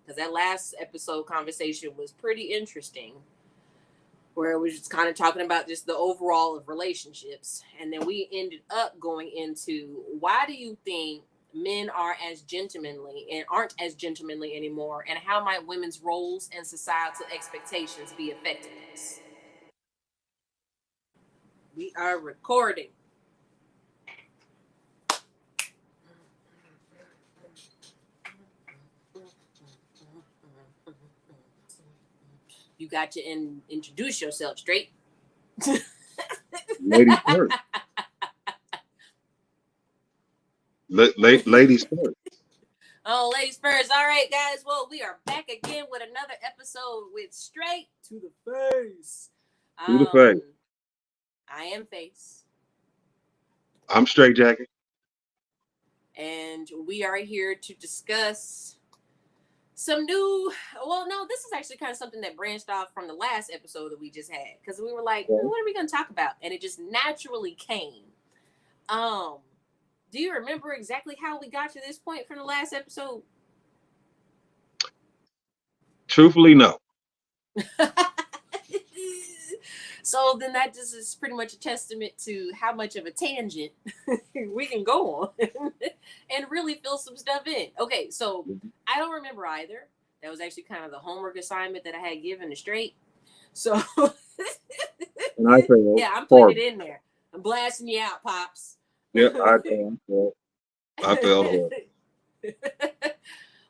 because that last episode conversation was pretty interesting, where it was just kind of talking about just the overall of relationships. And then we ended up going into, why do you think men are as gentlemanly and aren't as gentlemanly anymore, and how might women's roles and societal expectations be affecting this? We are recording. You got to introduce yourself straight. Ladies first. Ladies first. Oh, ladies first. All right, guys. Well, we are back again with another episode with Straight to the Face. To the face. I am Face. I'm Straight Jacket. And we are here to discuss some new, well, no, this is actually kind of something that branched off from the last episode that we just had, because we were like, what are we going to talk about? And it just naturally came. Do you remember exactly how we got to this point from the last episode? Truthfully, no. So then that just is pretty much a testament to how much of a tangent we can go on and really fill some stuff in. Okay, so I don't remember either. That was actually kind of the homework assignment that I had given to Straight. So and I failed. Yeah, I'm putting it in there. I'm blasting you out, Pops. Yeah, I failed. I failed.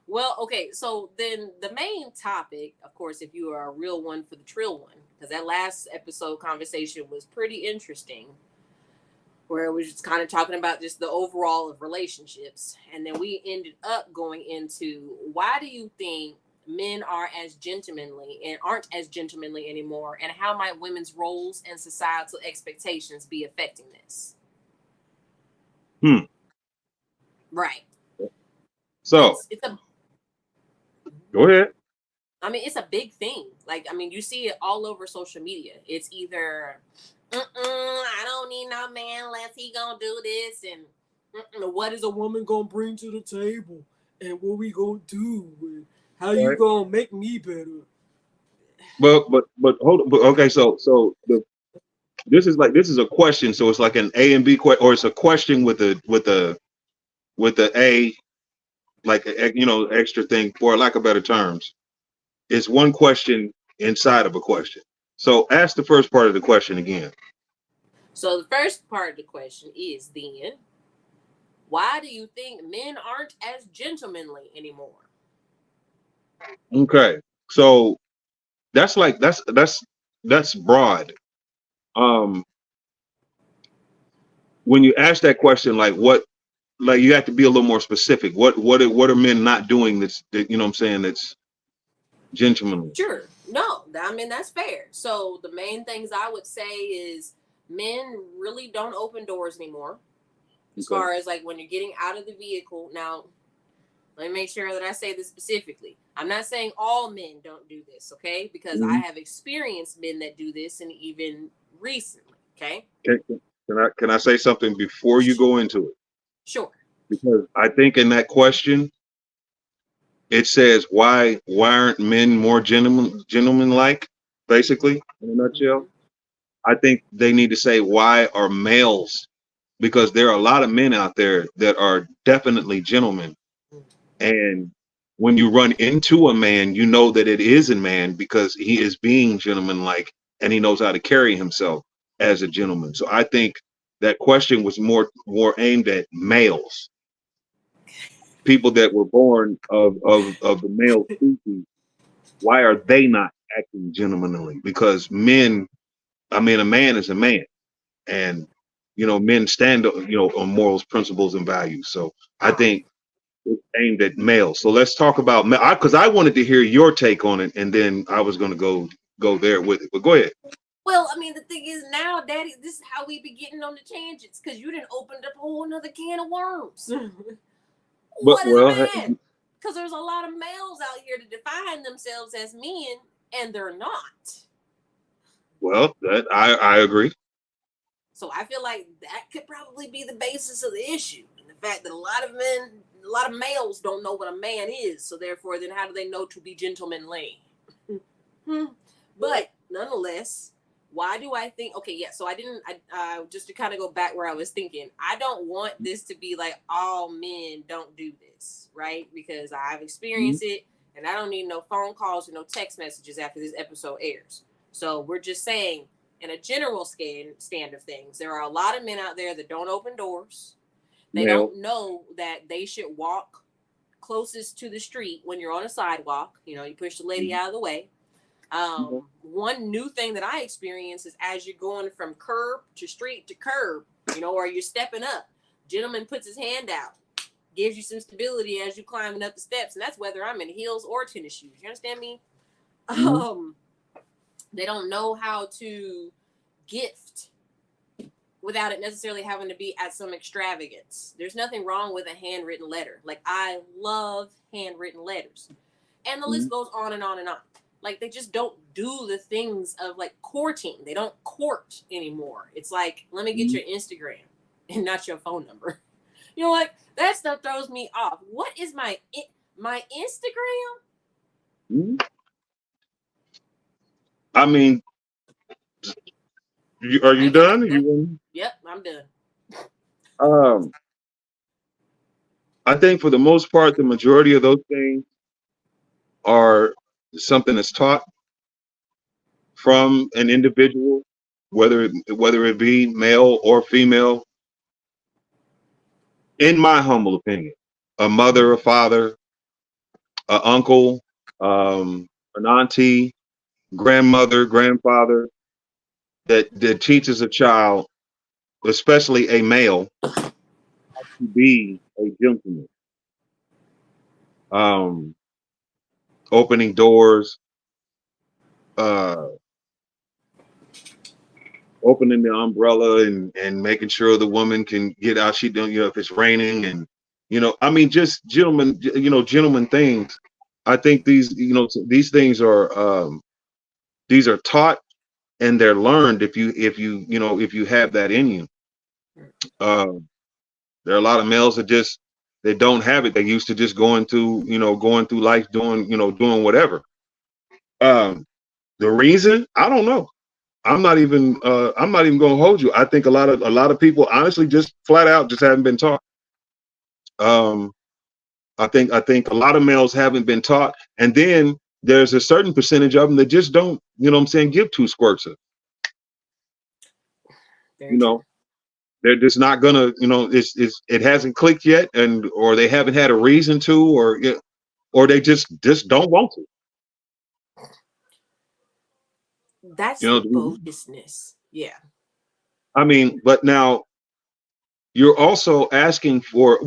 Well, okay, so then the main topic, of course, if you are a real one for the trill one, because that last episode conversation was pretty interesting, where it was just kind of talking about just the overall of relationships. And then we ended up going into, why do you think men are as gentlemanly and aren't as gentlemanly anymore, and how might women's roles and societal expectations be affecting this? Right. So it's a go ahead. I mean, it's a big thing. Like, I mean, you see it all over social media. It's either, I don't need no man unless he gonna do this, and what is a woman gonna bring to the table, and what we gonna do, and how you gonna make me better. But hold on. Okay, so this is a question. So it's like an A and B question, or it's a question with a A, like extra thing, for lack of better terms. It's one question inside of a question. So ask the first part of the question again. So the first part of the question is then, why do you think men aren't as gentlemanly anymore? Okay, so that's broad. When you ask that question, like you have to be a little more specific. What are men not doing that you know what I'm saying, that's gentlemanly? Sure. No, I mean, that's fair. So the main things I would say is men really don't open doors anymore. As far as like when you're getting out of the vehicle. Now, let me make sure that I say this specifically. I'm not saying all men don't do this, okay? Because I have experienced men that do this, and even recently, okay? Can I say something before you go into it? Sure. Because I think in that question, it says why aren't men more gentleman-like, basically, in a nutshell. I think they need to say, why are males? Because there are a lot of men out there that are definitely gentlemen. And when you run into a man, you know that it is a man because he is being gentleman-like and he knows how to carry himself as a gentleman. So I think that question was more aimed at males, people that were born of the male species. Why are they not acting gentlemanly? Because men, I mean, a man is a man, and men stand on morals, principles, and values. So I think it's aimed at males. So let's talk about, because I wanted to hear your take on it, and then I was going to go there with it. But go ahead. Well, I mean, the thing is now, Daddy, this is how we be getting on the tangents, because you didn't open up a whole nother can of worms. What is a man? Because there's a lot of males out here to define themselves as men, and they're not. Well, that I agree. So I feel like that could probably be the basis of the issue. And the fact that a lot of men, a lot of males don't know what a man is, so therefore, then how do they know to be gentlemanly? But nonetheless, why do I think? Okay, yeah. So I didn't. Just to kind of go back where I was thinking, I don't want this to be like all men don't do this, right? Because I've experienced it, and I don't need no phone calls or no text messages after this episode airs. So we're just saying, in a general stand of things, there are a lot of men out there that don't open doors. They don't know that they should walk closest to the street when you're on a sidewalk. You push the lady out of the way. One new thing that I experience is as you're going from curb to street to curb, or you're stepping up, gentleman puts his hand out, gives you some stability as you're climbing up the steps, and that's whether I'm in heels or tennis shoes. You understand me? They don't know how to gift without it necessarily having to be at some extravagance. There's nothing wrong with a handwritten letter. Like, I love handwritten letters. And the list goes on and on and on. Like, they just don't do the things of, like, courting. They don't court anymore. It's like, let me get your Instagram and not your phone number. Like, that stuff throws me off. What is my Instagram? I mean, are you done? Yep, I'm done. I think for the most part, the majority of those things are something that's taught from an individual, whether it be male or female. In my humble opinion, a mother, a father, an uncle, an auntie, grandmother, grandfather, that teaches a child, especially a male, to be a gentleman. Opening doors, opening the umbrella and making sure the woman can get out. She don't, if it's raining, and I mean, just gentleman things. I think these things are these are taught and they're learned if you have that in you. There are a lot of males that they don't have it. They used to just going through life doing whatever. The reason, I don't know. I'm not even going to hold you. I think a lot of people honestly just flat out just haven't been taught. I think a lot of males haven't been taught, and then there's a certain percentage of them that just don't, give two squirts of. They're just not gonna, it hasn't clicked yet, or they haven't had a reason to, or they just don't want to. That's the bogusness. Yeah. I mean, but now you're also asking for,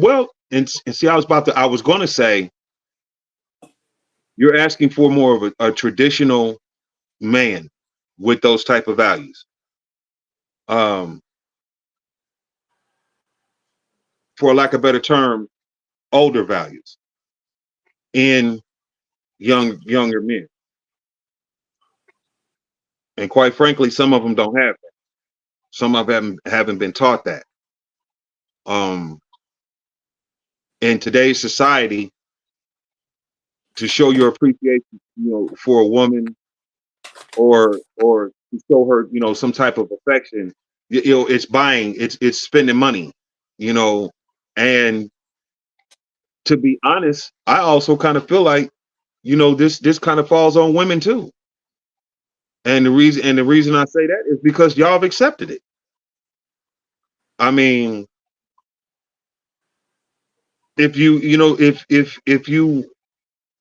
and see, I was going to say, you're asking for more of a traditional man with those type of values. For lack of a better term, older values in younger men. And quite frankly, some of them don't have that. Some of them haven't been taught that. In today's society, to show your appreciation, for a woman, or to show her, some type of affection, it's buying, it's spending money, and to be honest, I also kind of feel like, this kind of falls on women too. And the reason I say that is because y'all have accepted it. I mean, if if you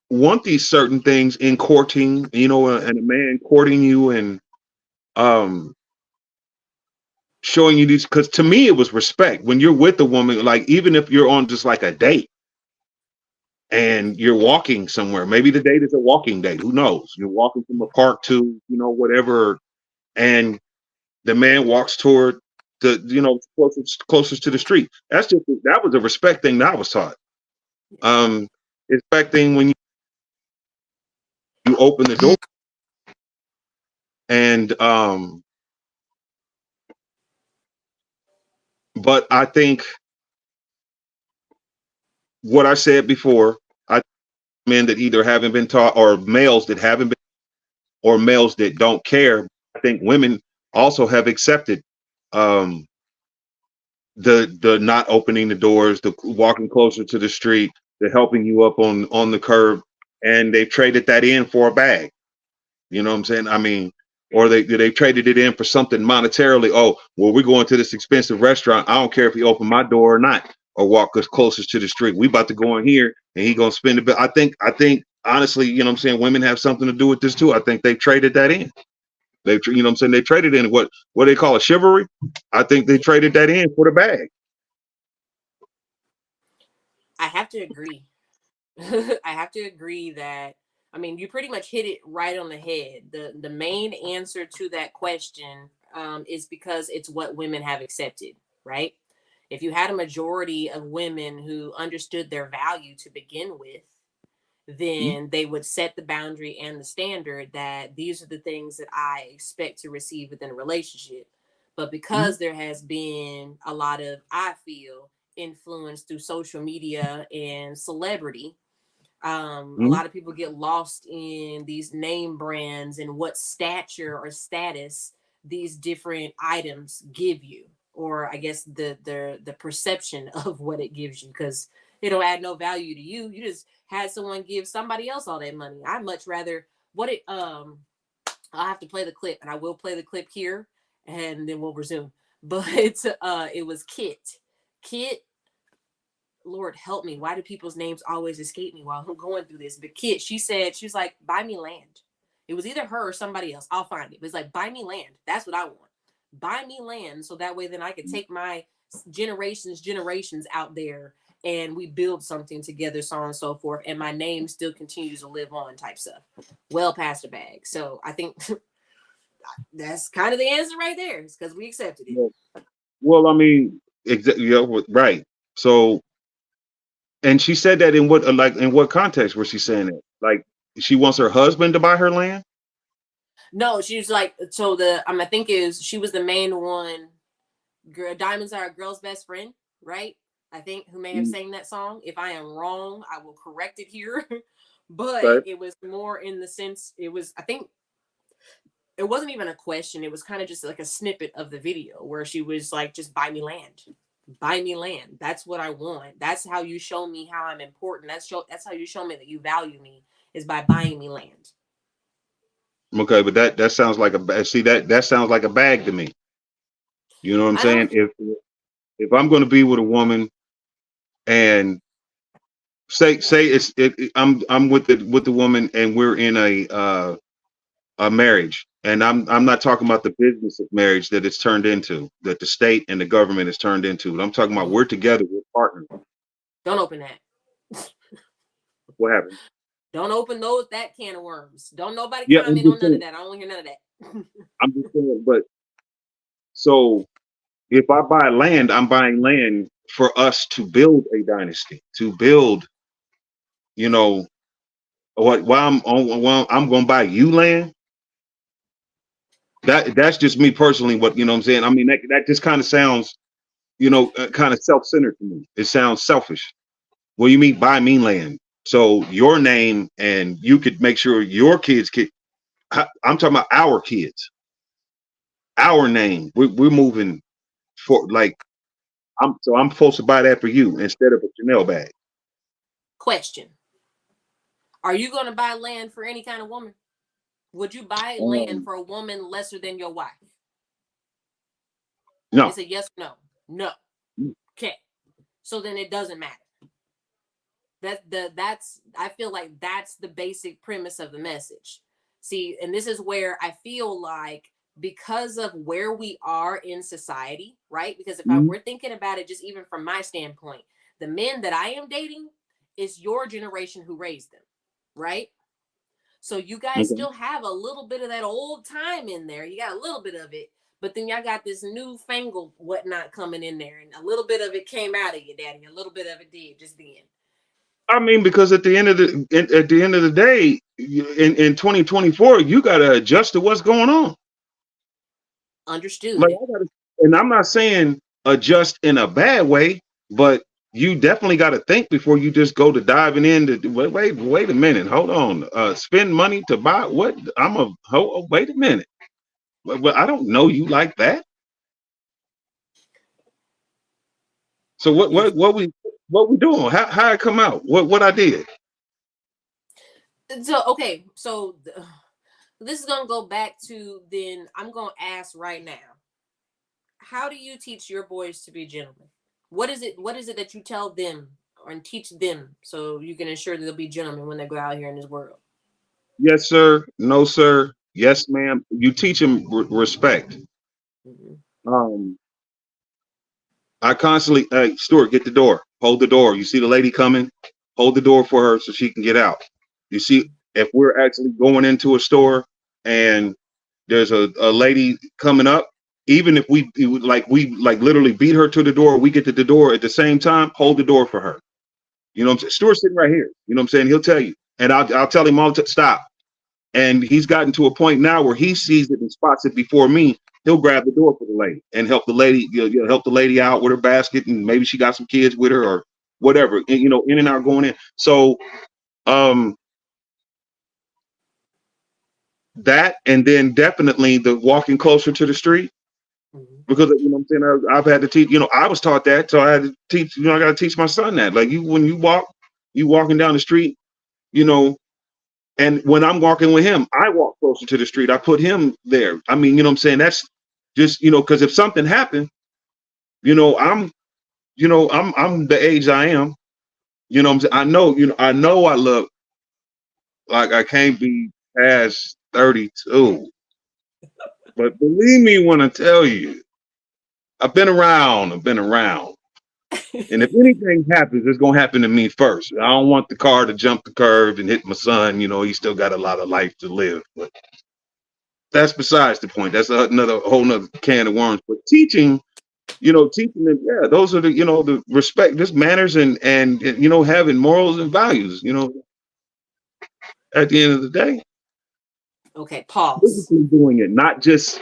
want these certain things in courting, and a man courting you and showing you these, because to me it was respect when you're with a woman, like even if you're on just like a date and you're walking somewhere, maybe the date is a walking date, who knows, you're walking from a park to whatever, and the man walks toward the closest to the street. That was a respect thing that I was taught. Respecting when you open the door, and but I think what I said before, I men that either haven't been taught, or males that haven't been, or males that don't care. I think women also have accepted um, the not opening the doors, the walking closer to the street, the helping you up on the curb, and they've traded that in for a bag. You know what I'm saying? I mean, or they traded it in for something monetarily. Oh, well, we're going to this expensive restaurant. I don't care if he open my door or not, or walk us closest to the street. We about to go in here, and he gonna spend a bit. I think honestly, you know what I'm saying, women have something to do with this too. I think they've traded that in. You know what I'm saying, they traded in what they call a chivalry. I think they traded that in for the bag. I have to agree. I have to agree that, I mean, you pretty much hit it right on the head. The main answer to that question is because it's what women have accepted, right? If you had a majority of women who understood their value to begin with, Mhm. then they would set the boundary and the standard that these are the things that I expect to receive within a relationship. But Mhm. because there has been a lot of, I feel, influence through social media and celebrity, a Mhm. lot of people get lost in these name brands and what stature or status these different items give you, or I guess the perception of what it gives you, because it don't add no value to you. You just had someone give somebody else all that money. I much rather what it I'll have to play the clip, and I will play the clip here, and then we'll resume. But it was Kit, Lord help me. Why do people's names always escape me while I'm going through this? But Kit, she said, she was like, buy me land. It was either her or somebody else. I'll find it. But it's like, buy me land. That's what I want. Buy me land so that way then I can take my generations out there and we build something together, so on and so forth. And my name still continues to live on type stuff. Well past the bag. So I think that's kind of the answer right there. It's because we accepted it. Well, well, I mean, yeah, right. So, and she said that in what, like, in what context was she saying it? Like, she wants her husband to buy her land? No, she was like, so the I think is she was the main one. Girl, diamonds are a girl's best friend, right? I think who may have Mm. sang that song. If I am wrong, I will correct it here. But Okay. it was more in the sense, it was, I think it wasn't even a question. It was kind of just like a snippet of the video where she was like, just buy me land. Buy me land. That's what I want. That's how you show me how I'm important. That's how you show me that you value me, is by buying me land. Okay, but that sounds like see, that sounds like a bag to me. You know what I'm I saying? don't If I'm going to be with a woman, and say I'm with the woman, and we're in a marriage, and I'm not talking about the business of marriage that it's turned into, that the state and the government has turned into. I'm talking about we're together, we're partners. don't open that. What happened? Don't open that can of worms. Don't nobody Yeah, I'm comment on just none of saying. that. I don't want to hear none of that. I'm just saying. But so if I buy land, I'm buying land for us to build a dynasty, to build, you know, what? While I'm going to buy you land. That's just me personally. What, you know what I'm saying? I mean, that just kind of sounds, kind of self-centered to me. It sounds selfish. Well, you mean buy me land? So your name, and you could make sure your kids could. I'm talking about our kids, our name. We're moving for, like, I'm supposed to buy that for you instead of a Chanel bag. Question: are you going to buy land for any kind of woman? Would you buy land Um, for a woman lesser than your wife? no. It's a yes or no. No. Okay. So then it doesn't matter. That's I feel like that's the basic premise of the message. See, and this is where I feel like, because of where we are in society, right? Because if Mhm. we're thinking about it, just even from my standpoint, the men that I am dating is your generation who raised them, right? So you guys Okay. still have a little bit of that old time in there. You got a little bit of it, but then y'all got this newfangled whatnot coming in there, and a little bit of it came out of you, daddy. A little bit of it did just then. I mean, because at the end of the day, in 2024, you got to adjust to what's going on. Like, Understood. and I'm not saying adjust in a bad way, but you definitely got to think before you just go to diving in. To wait a minute, hold on. Spend money to buy what? Wait a minute. But I don't know you like that. So Yes. what we doing? How it come out? What I did? So okay, so this is gonna go back to then. I'm gonna ask right now. How do you teach your boys to be gentlemen? What is it? What is it that you tell them or and teach them so you can ensure that they'll be gentlemen when they go out here in this world? Yes, sir. No, sir. Yes, ma'am. You teach them respect. Mhm. Um, I constantly, hey, Stuart, get the door. Hold the door. You see the lady coming? Hold the door for her so she can get out. You see, if we're actually going into a store and there's a lady coming up, even if we literally beat her to the door, we get to the door at the same time, hold the door for her. You know what I'm saying? Stuart's sitting right here. You know what I'm saying? He'll tell you. And I'll tell him all to stop. And he's gotten to a point now where he sees it and spots it before me. He'll grab the door for the lady and help the lady, help the lady out with her basket, and maybe she got some kids with her or whatever. And, in and out going in. So um, that, and then definitely the walking closer to the street, Mhm. because what I'm saying, I've had to teach. I was taught that, so I had to teach. I got to teach my son that. Like when you walking down the street, you know. And when I'm walking with him, I walk closer to the street. I put him there. I mean, what I'm saying? That's just, because if something happened, I'm, I'm the age I am. I'm saying? I know I look like I can't be past 32. But believe me when I tell you, I've been around. I've been around. And if anything happens, it's gonna happen to me first. I don't want the car to jump the curve and hit my son. He still got a lot of life to live. But that's besides the point. That's another whole nother can of worms. But teaching them, yeah, those are the respect, just manners and having morals and values. At the end of the day, Okay, pause. physically doing it, not just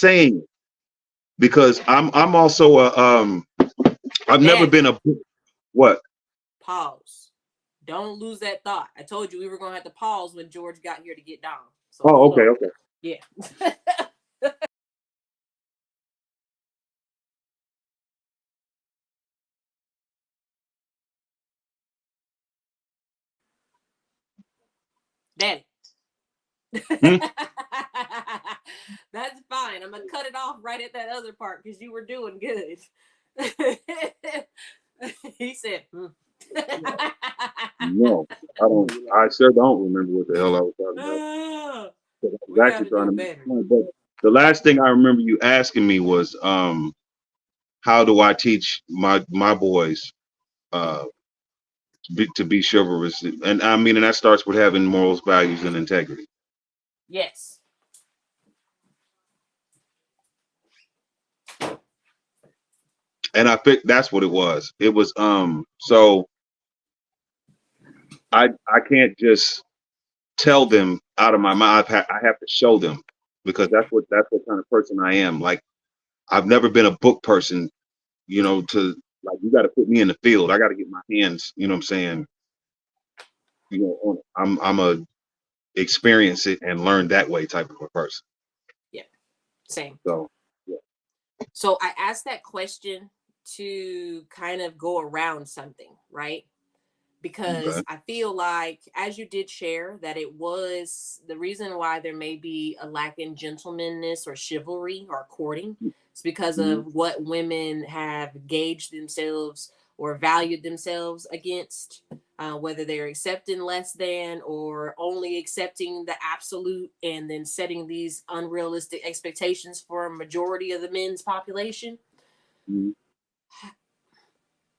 saying it. Because I'm also I've never Daddy, been a what? pause. Don't lose that thought. I told you we were gonna have to pause when George got here to get down. So Oh, hold okay, on. okay. Yeah. Daddy. Hmm? That's fine. I'm gonna cut it off right at that other part because you were doing good. He said, hmm. No, I don't. I sure don't remember what the hell I was talking about. I was We actually gotta trying do to make better. a point, but the last thing I remember you asking me was, how do I teach my boys uh, to be chivalrous? And I mean, and that starts with having morals, values, and integrity. Yes. And I think that's what it was. It was so I can't just tell them out of my mouth. I have to show them, because that's what kind of person I am. Like, I've never been a book person, to, like, you got to put me in the field. I got to get my hands, what I'm saying, on it. I'm a experience it and learn that way type of a person. Yeah. Same. So yeah. So I asked that question to kind of go around something, right? Because Okay. I feel like, as you did share, that it was the reason why there may be a lack in gentlemanness or chivalry or courting. It's because Mhm. of what women have gauged themselves or valued themselves against, whether they're accepting less than or only accepting the absolute and then setting these unrealistic expectations for a majority of the men's population. Mhm.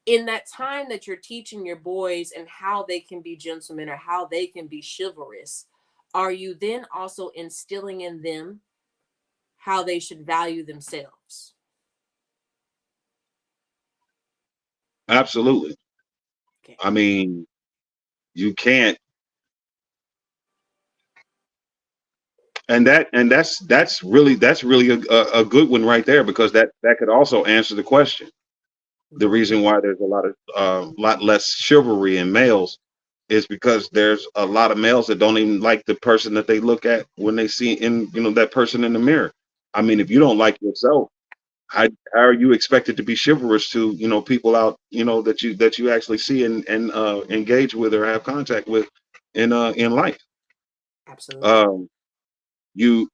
In that time that you're teaching your boys and how they can be gentlemen or how they can be chivalrous, are you then also instilling in them how they should value themselves? Absolutely. Okay. I mean, you can't, and that's really a good one right there, because that could also answer the question. The reason why there's a lot less chivalry in males is because there's a lot of males that don't even like the person that they look at when they see in that person in the mirror. I mean, if you don't like yourself, how are you expected to be chivalrous to people out that you actually see and engage with or have contact with in life? Absolutely. Um, you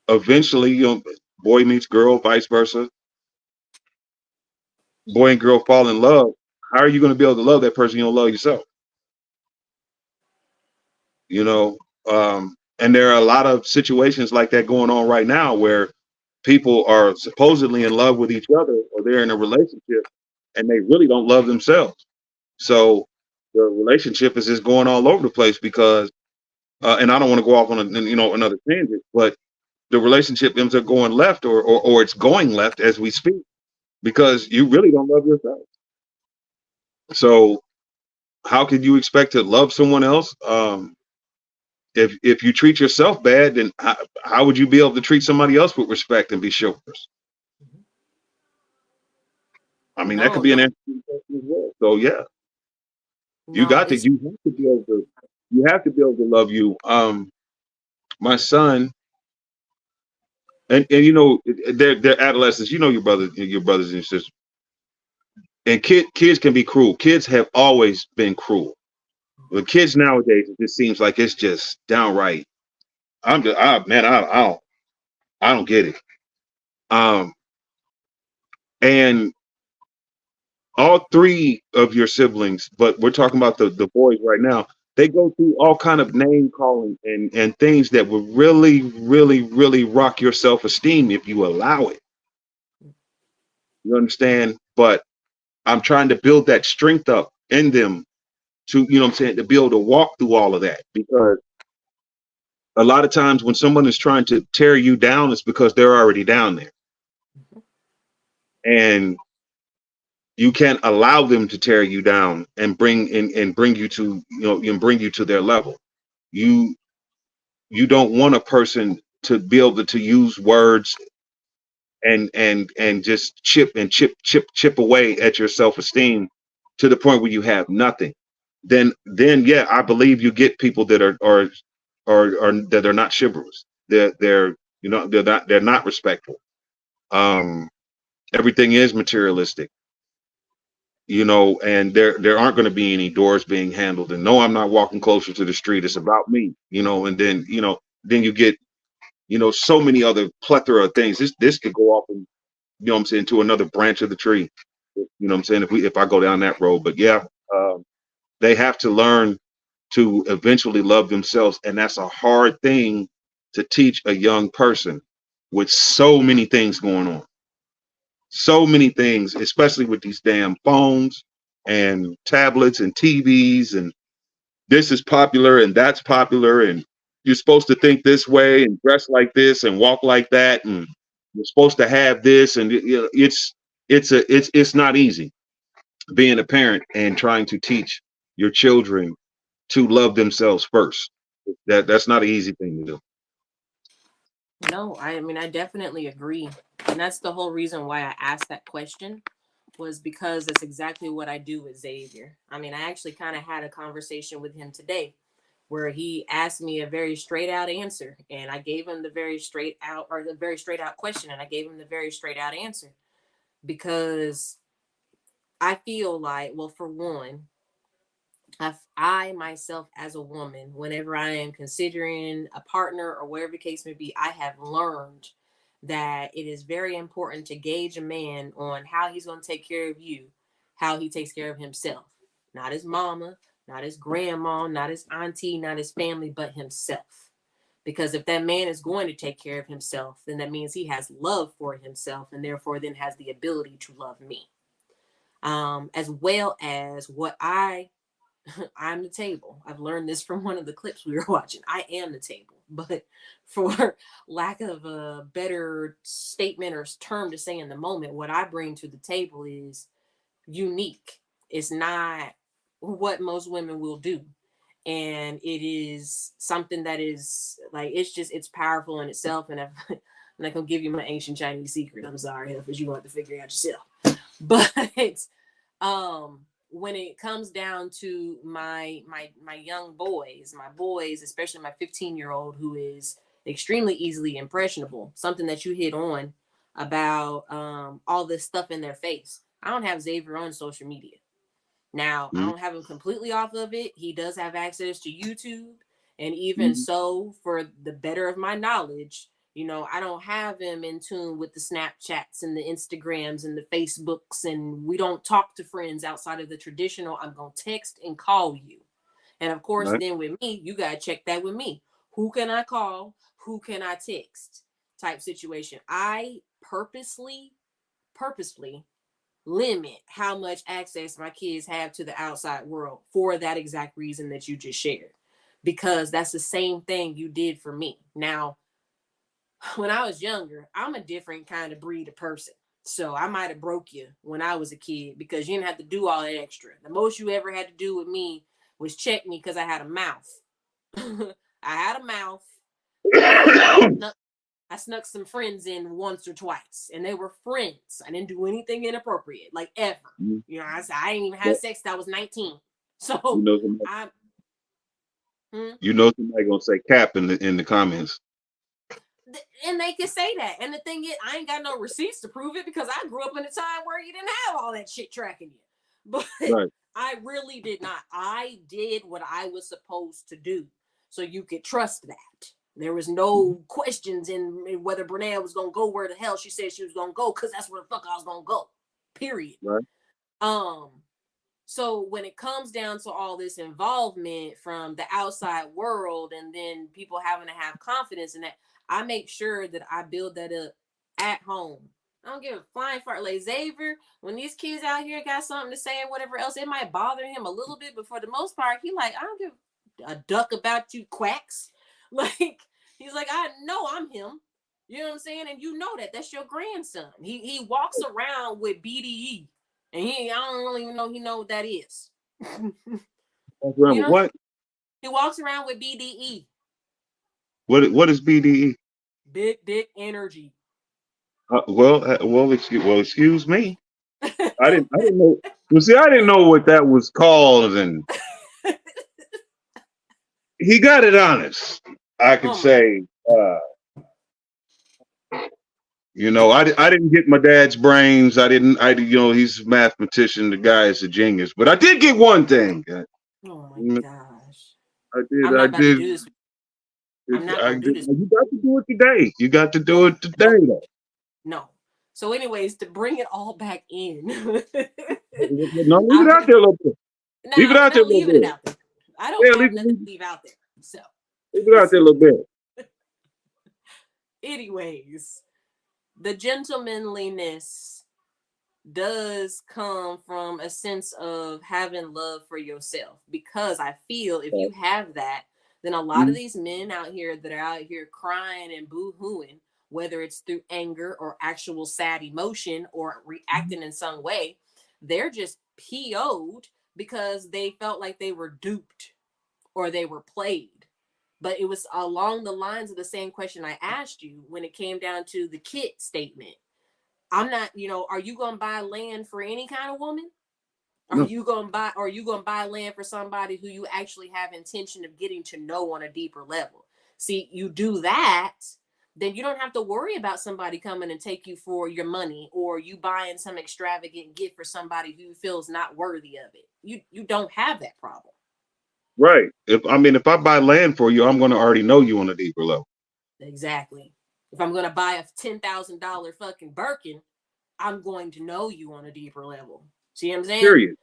eventually, boy meets girl, vice versa. Boy and girl fall in love. How are you going to be able to love that person you don't love yourself? You know, and there are a lot of situations like that going on right now where people are supposedly in love with each other or they're in a relationship and they really don't love themselves. So the relationship is just going all over the place because, and I don't want to go off on another tangent, but the relationship ends up going left or it's going left as we speak because you really don't love yourself. So how can you expect to love someone else? If you treat yourself bad, then how would you be able to treat somebody else with respect and be chivalrous? Mhm. I mean, that could No, be an no, answer to the question as well. So yeah, no. It's you have to be able to love you. My son, and they're adolescents. You know your brothers and sisters, and kids can be cruel. Kids have always been cruel. But kids nowadays, it just seems like it's just downright. Man, I don't get it. Um, and all three of your siblings, but we're talking about the boys right now. They go through all kind of name calling and things that would really, really, really rock your self esteem if you allow it. You understand? But I'm trying to build that strength up in them to, what I'm saying, to be able to walk through all of that because a lot of times when someone is trying to tear you down, it's because they're already down there. And you can't allow them to tear you down and bring you to and bring you to their level. You you don't want a person to be able to use words and just chip away at your self-esteem to the point where you have nothing. Then yeah, I believe you get people that are that are not chivalrous. They're they're not respectful. Um, Everything is materialistic, and there aren't going to be any doors being handled. And no, I'm not walking closer to the street. It's about me, and then you get so many other plethora of things. This could go off and what I'm saying, to another branch of the tree. What I'm saying, if I go down that road. But yeah, they have to learn to eventually love themselves, and that's a hard thing to teach a young person with so many things going on. So many things, especially with these damn phones and tablets and TVs, and this is popular and that's popular, and you're supposed to think this way and dress like this and walk like that, and you're supposed to have this, and it's not easy being a parent and trying to teach your children to love themselves first. That's not an easy thing to do. no. I mean, I definitely agree, and that's the whole reason why I asked that question was because that's exactly what I do with Xavier. I mean, I actually kind of had a conversation with him today where he asked me a very straight out answer and I gave him the very straight out or the very straight out question and I gave him the very straight out answer because I feel like, well, for one, I myself as a woman, whenever I am considering a partner or whatever the case may be, I have learned that it is very important to gauge a man on how he's going to take care of you, how he takes care of himself, not his mama, not his grandma, not his auntie, not his family, but himself. Because if that man is going to take care of himself, then that means he has love for himself and therefore then has the ability to love me. As well as what I'm the table. I've learned this from one of the clips we were watching. I am the table. But for lack of a better statement or term to say in the moment, what I bring to the table is unique. It's not what most women will do. And it is something that is like, it's powerful in itself. And I'm not going to give you my ancient Chinese secret. I'm sorry, Heifers. You want to figure it out yourself. But when it comes down to my young boys, my boys, especially my 15-year-old who is extremely easily impressionable, something that you hit on about all this stuff in their face. I don't have Xavier on social media. Now, I Mm-hmm. don't have him completely off of it. He does have access to YouTube. And even Mm-hmm. so, for the better of my knowledge, I don't have him in tune with the Snapchats and the Instagrams and the Facebooks. And we don't talk to friends outside of the traditional, I'm going to text and call you. And of course, Right. then with me, you got to check that with me. Who can I call? Who can I text? Type situation. I purposely limit how much access my kids have to the outside world for that exact reason that you just shared, because that's the same thing you did for me. Now, when I was younger, I'm a different kind of breed of person, so I might have broke you when I was a kid because you didn't have to do all that extra. The most you ever had to do with me was check me because I had a mouth. I had a mouth, and I snuck some friends in once or twice, and they were friends. I didn't do anything inappropriate, like ever. Mm-hmm. I didn't even have But sex till I was 19. you So know somebody, I, hmm, somebody gonna say cap in the comments. and they can say that. And the thing is, I ain't got no receipts to prove it because I grew up in a time where you didn't have all that shit tracking you. But Right. I really did not. I did what I was supposed to do, so you could trust that. There was no questions in whether Brunel was gonna go where the hell she said she was gonna go, because that's where the fuck I was gonna go. Period. Right. Um, so when it comes down to all this involvement from the outside world and then people having to have confidence in that, I make sure that I build that up at home. I don't give a flying fart. Like Xavier, when these kids out here got something to say and whatever else, it might bother him a little bit, but for the most part, he like, I don't give a duck about you quacks. Like, he's like, I know I'm him. You know what I'm saying? And you know that. That's your grandson. He walks around with BDE. And I don't really even know he know what that is. You know, What? he walks around with BDE, What is BDE? big dick energy. Excuse me. I didn't know. Well, see, I didn't know what that was called, and he got it honest. I could Oh my, say, I didn't get my dad's brains. He's a mathematician. The guy is a genius. But I did get one thing. oh my gosh. I did. I'm I not about to did. do this. I'm not I gonna do did. this. You got to do it today. You got to do No, it today, no, though. no. So, anyways, to bring it all back in, No, leave it I'm out there a little bit. Leave it now I'm out there a not little leaving it bit. out there. I don't Yeah, have nothing to leave out there. So, leave it out there a little bit. anyways, the gentlemanliness does come from a sense of having love for yourself, because I feel if you have that, then a lot of Mhm. these men out here that are out here crying and boo-hooing, whether it's through anger or actual sad emotion or reacting in some way, they're just PO'd because they felt like they were duped or they were played. But it was along the lines of the same question I asked you when it came down to the kit statement. I'm not, are you gonna buy land for any kind of woman? No, Are you gonna buy land for somebody who you actually have intention of getting to know on a deeper level? See, you do that, then you don't have to worry about somebody coming and take you for your money, or you buying some extravagant gift for somebody who feels not worthy of it. You don't have that problem. right. If I buy land for you, I'm going to already know you on a deeper level. Exactly. If I'm gonna buy a $10,000 fucking Birkin, I'm going to know you on a deeper level. See what I'm saying? Period.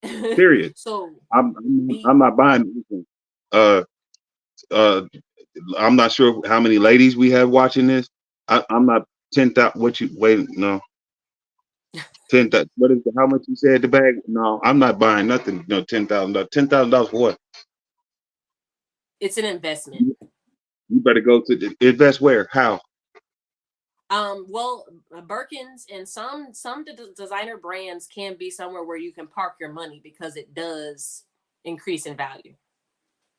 Period. So I'm be not buying anything. Uh, uh, I'm not sure how many ladies we have watching this. I'm not 10,000. What you wait? No, 10,000. What is how much you said the bag? No, I'm not buying nothing. No, $10,000. $10,000 for what? it's an investment. You better go to invest where? How? Well, Birkins and some designer brands can be somewhere where you can park your money because it does increase in value,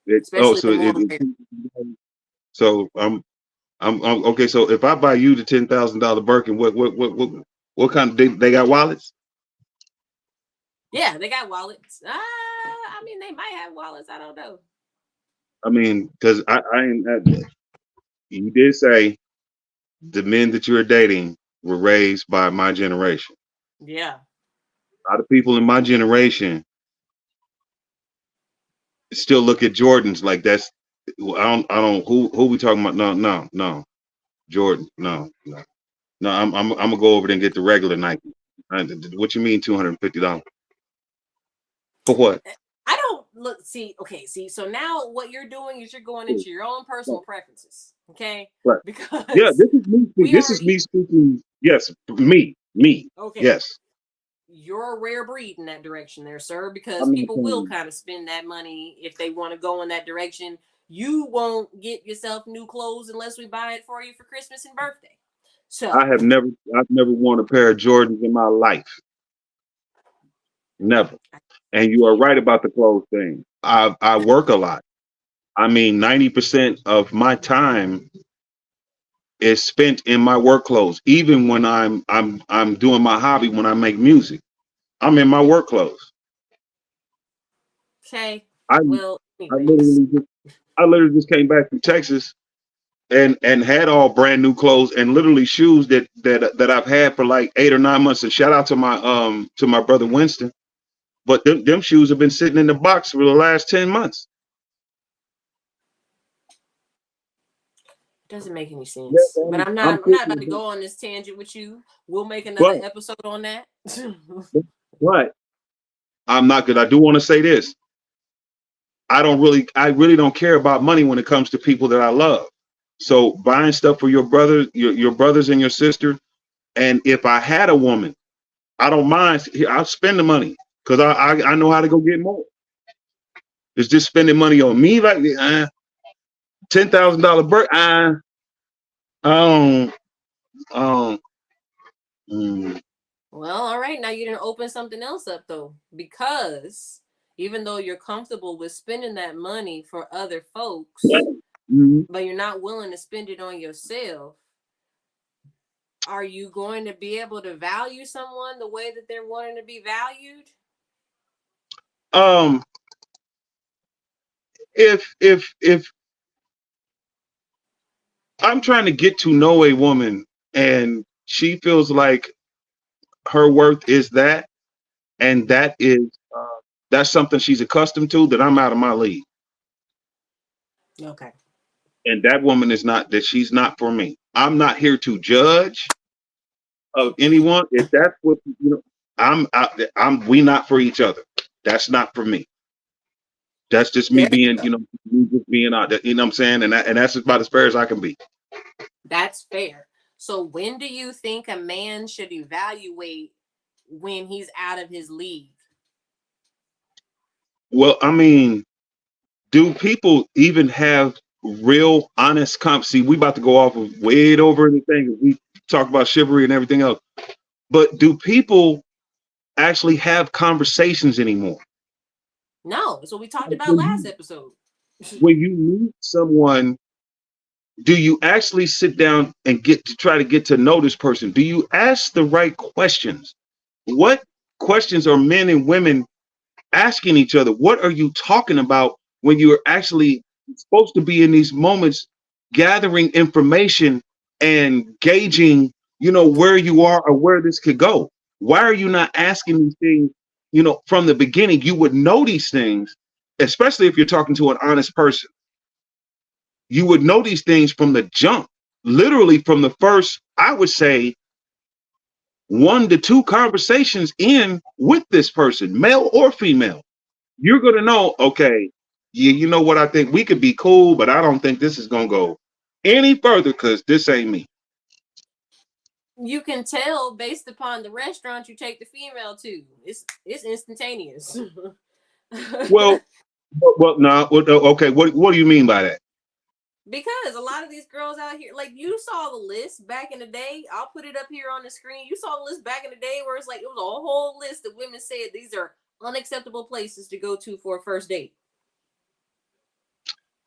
especially the more rare. So I'm okay. So if I buy you the $10,000 Birkin, what kind of they got wallets? Yeah, they got wallets. I mean, they might have wallets. I don't know. I mean, because I ain't. You did say the men that you were dating were raised by my generation. Yeah. A lot of people in my generation still look at Jordans like that's. I don't. Who we talking about? No. Jordan. No. I'm gonna go over there and get the regular Nike. What you mean $250 for what? I don't look. See, okay. See, so now what you're doing is you're going into your own personal preferences. Okay, Right. Yeah, because this is me. we This is already me speaking. Yes, me. okay. Yes. You're a rare breed in that direction there, sir, because I'm not people will saying kind of spend that money if they want to go in that direction. You won't get yourself new clothes unless we buy it for you for Christmas and birthday. So, I've never worn a pair of Jordans in my life. Never. I And you are can't. right about the clothes thing. I work a lot. I mean, 90% of my time is spent in my work clothes. Even when I'm doing my hobby, when I make music, I'm in my work clothes. Okay. I Well, I anyways, literally just came back from Texas and had all brand new clothes and literally shoes that I've had for like 8 or 9 months. And shout out to my brother Winston. But them shoes have been sitting in the box for the last 10 months. doesn't make any Yeah, sense. But I'm, I'm I'm not. I'm not about to thinking, go on this tangent with you. We'll make another but episode on that. but I'm not good. I do want to say this. I really don't care about money when it comes to people that I love. So buying stuff for your brother, your brothers and your sister, and if I had a woman, I don't mind. I'll spend the money because I know how to go get more. It's just spending money on me like $10,000 birth. I don't. Um, mm, Well, all right. Now you didn't open something else up though, because even though you're comfortable with spending that money for other folks, mhm. but you're not willing to spend it on yourself, are you going to be able to value someone the way that they're wanting to be valued? um, if I'm trying to get to know a woman and she feels like her worth is that, and that's something she's accustomed to, then I'm out of my league. Okay. And that woman is not that she's not for me. I'm not here to judge of anyone. If that's what we not for each other. That's not for me. That's just me There you being, go. me just being out there. You know what I'm saying? And that's about as fair as I can be. That's fair. So when do you think a man should evaluate when he's out of his league? Well, I mean, do people even have real honest see, we about to go off of way over anything. We talk about chivalry and everything else. But do people actually have conversations anymore? No, that's what we talked Like, about last episode. when you meet someone, do you actually sit down and get to try to get to know this person? Do you ask the right questions? What questions are men and women asking each other? What are you talking about when you're actually supposed to be in these moments gathering information and gauging, where you are or where this could go? Why are you not asking these things, from the beginning? You would know these things, especially if you're talking to an honest person. You would know these things from the jump, literally from the first, I would say, 1 to 2 conversations in with this person, male or female. You're going to know, okay, yeah, you know what? I think we could be cool, but I don't think this is going to go any further because this ain't me. You can tell based upon the restaurant you take the female to. It's instantaneous. Well, no. Okay. What do you mean by that? Because a lot of these girls out here, like you saw the list back in the day. I'll put it up here on the screen. You saw the list back in the day where it's like it was a whole list of women said these are unacceptable places to go to for a first date.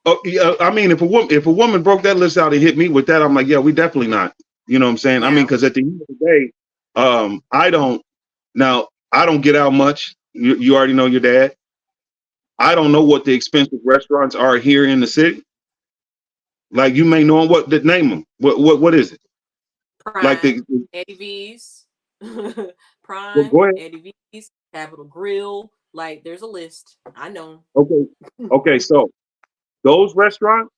Oh, yeah. I mean, if a woman broke that list out and hit me with that, I'm like, yeah, we definitely not. You know what I'm saying? I mean, Now, because at the end of the day, I don't get out much. You already know your dad. I don't know what the expensive restaurants are here in the city. Like you may know what the name them. What is it? Like Prime, the Eddie V's, well, Prime, go ahead. Eddie V's, Capital Grill. Like there's a list. I know. Okay. Okay, so those restaurants,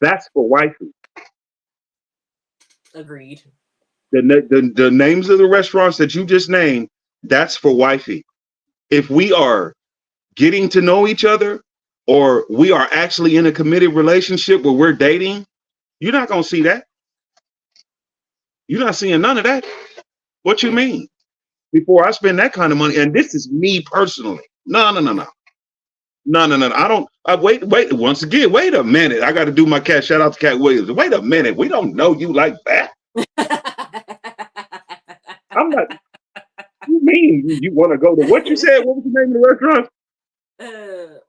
that's for wifey. Agreed. The names of the restaurants that you just named, that's for wifey. If we are getting to know each other or we are actually in a committed relationship where we're dating, you're not gonna see that. You're not seeing none of that. What you Yeah. mean? Before I spend that kind of money, and this is me personally. No, no, no, no. No, no, no. I don't. Wait. Once again, wait a minute. I got to do my cat. Shout out to Cat Williams. Wait a minute. We don't know you like that. I'm not. You mean you want to go to what you said? What was the name of the restaurant?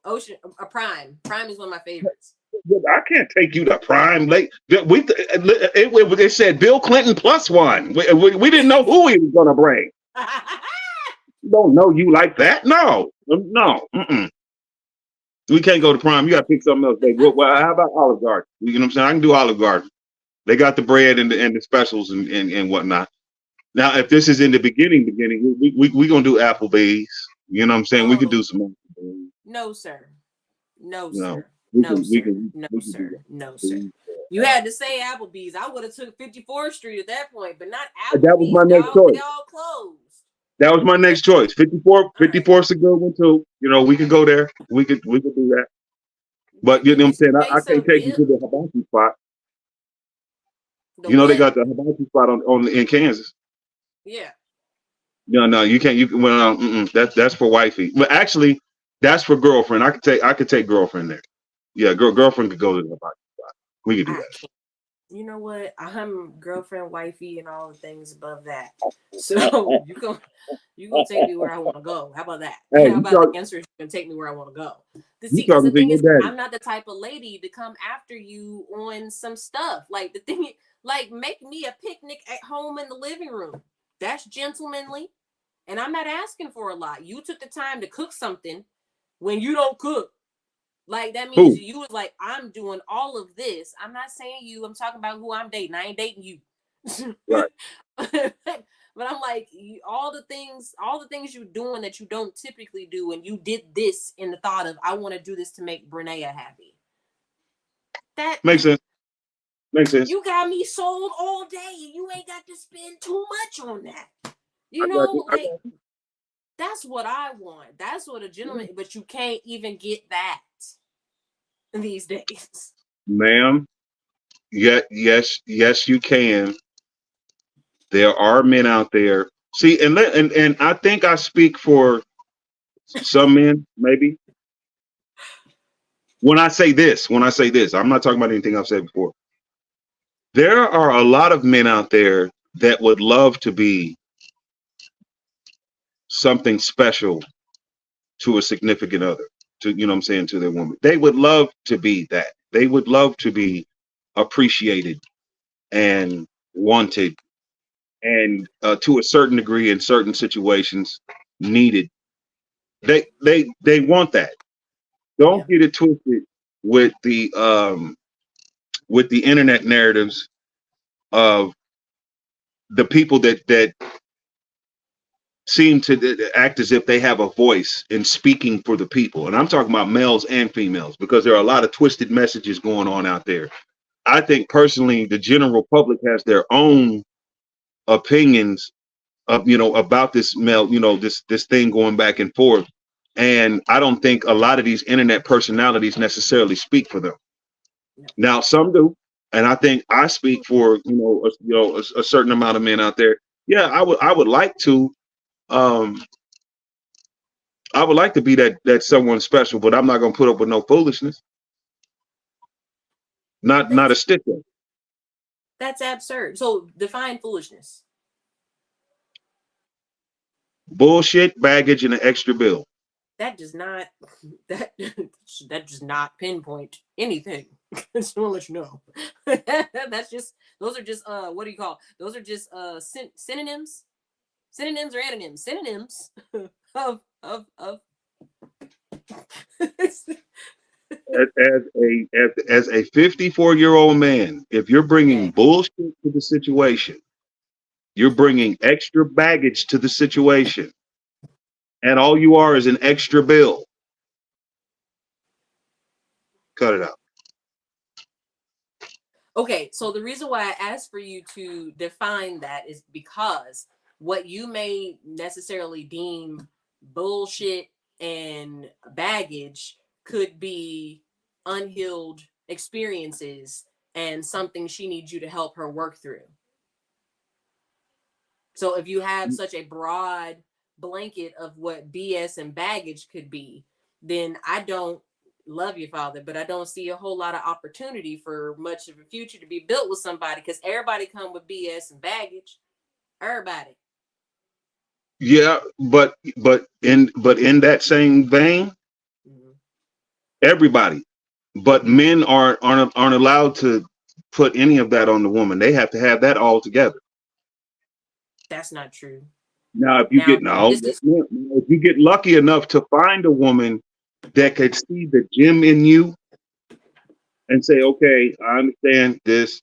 Ocean, Prime. Prime is one of my favorites. I can't take you to Prime Lake. It said Bill Clinton +1. We didn't know who he was going to bring. You don't know you like that? No, no. We can't go to Prime. You got to pick something else, baby. Well, how about Olive Garden? You know what I'm saying? I can do Olive Garden. They got the bread and the specials and whatnot. Now, if this is in the beginning, we gonna do Applebee's. You know what I'm saying? We could do some Applebee's. No, sir. No, No, sir. we No, can, sir. we can, No, we can do sir. that. No, sir. You had to say Applebee's. I would have took 54th Street at that point, but not Applebee's. That was my next choice. They all closed. That was my next choice. 54th is a good one too. You know, we could go there. We could do that. But you know what I'm saying? I can't take you to the hibachi spot. You know, they got the hibachi spot on in Kansas. Yeah. No, you can't. That's for wifey. But actually, that's for girlfriend. I could take girlfriend there. Yeah, girlfriend could go to the hibachi spot. We could do that. You know what? I'm girlfriend, wifey, and all the things above that. So you gonna take me where I want to go. How about that? Hey, how about the answer is you can take me where I want to go? Because the thing is, I'm not the type of lady to come after you on some stuff. Like the thing, like make me a picnic at home in the living room. That's gentlemanly, and I'm not asking for a lot. You took the time to cook something when you don't cook. Like that means you was like, I'm doing all of this. I'm not saying you. I'm talking about who I'm dating. I ain't dating you. Right. But I'm like, all the things you're doing that you don't typically do, and you did this in the thought of, I want to do this to make Brenea happy. That makes sense. Makes sense. You got me sold all day. You ain't got to spend too much on that. You know, that's what I want. That's what a gentleman. But you can't even get that these days, ma'am. Yes, you can. There are men out there. See, and I think I speak for some men, maybe. When I say this, I'm not talking about anything I've said before. There are a lot of men out there that would love to be something special to a significant other, to, you know what I'm saying, to their woman. They would love to be that. They would love to be appreciated and wanted, and to a certain degree, in certain situations, needed. They want that. Don't get it twisted with the internet narratives of the people that seem to act as if they have a voice in speaking for the people. And I'm talking about males and females, because there are a lot of twisted messages going on out there. I think personally, the general public has their own opinions of, about this male, this thing going back and forth. And I don't think a lot of these internet personalities necessarily speak for them. Now, some do. And I think I speak for, a certain amount of men out there. Yeah, I would like to, be that someone special, but I'm not going to put up with no foolishness. Not a stick up. That's absurd. So define foolishness. Bullshit, baggage, and an extra bill. That does not pinpoint anything. I just want to let you know. Those are just what do you call? Those are just synonyms. Synonyms or antonyms? Synonyms of As a 54-year-old man, if you're bringing okay. bullshit to the situation, you're bringing extra baggage to the situation, and all you are is an extra bill. Cut it out. Okay, so the reason why I asked for you to define that is because what you may necessarily deem bullshit and baggage could be unhealed experiences and something she needs you to help her work through. So if you have such a broad blanket of what BS and baggage could be, then I don't love you, Father, but I don't see a whole lot of opportunity for much of a future to be built with somebody because everybody come with BS and baggage. Everybody. Yeah, but in that same vein, Mhm. everybody. But men aren't allowed to put any of that on the woman. They have to have that all together. That's not true. Now, Now, this is if you get lucky enough to find a woman that could see the gem in you and say, okay, I understand this,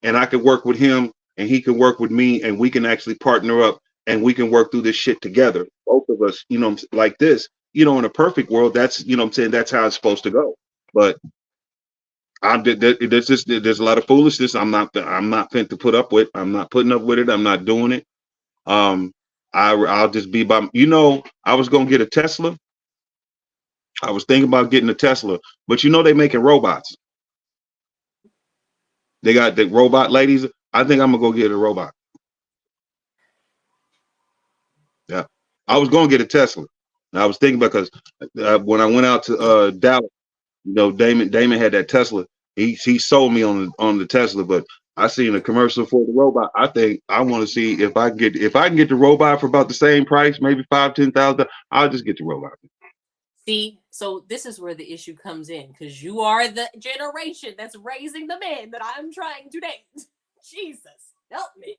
and I could work with him, and he can work with me, and we can actually partner up, and we can work through this shit together, both of us, like this. In a perfect world, that's what I'm saying, that's how it's supposed to go. But there's a lot of foolishness. I'm not fit to put up with. I'm not putting up with it. I'm not doing it. Um, I'll just be by. I was gonna get a Tesla. I was thinking about getting a Tesla, but they making robots. They got the robot ladies. I think I'm gonna go get a robot. Yeah, I was gonna get a Tesla. And I was thinking because when I went out to Dallas, Damon had that Tesla. He sold me on the Tesla, but I seen a commercial for the robot. I think I want to see if I can get the robot for about the same price, maybe 5,000-10,000. I'll just get the robot. see, so this is where the issue comes in because you are the generation that's raising the men that I'm trying to date. Jesus, help me.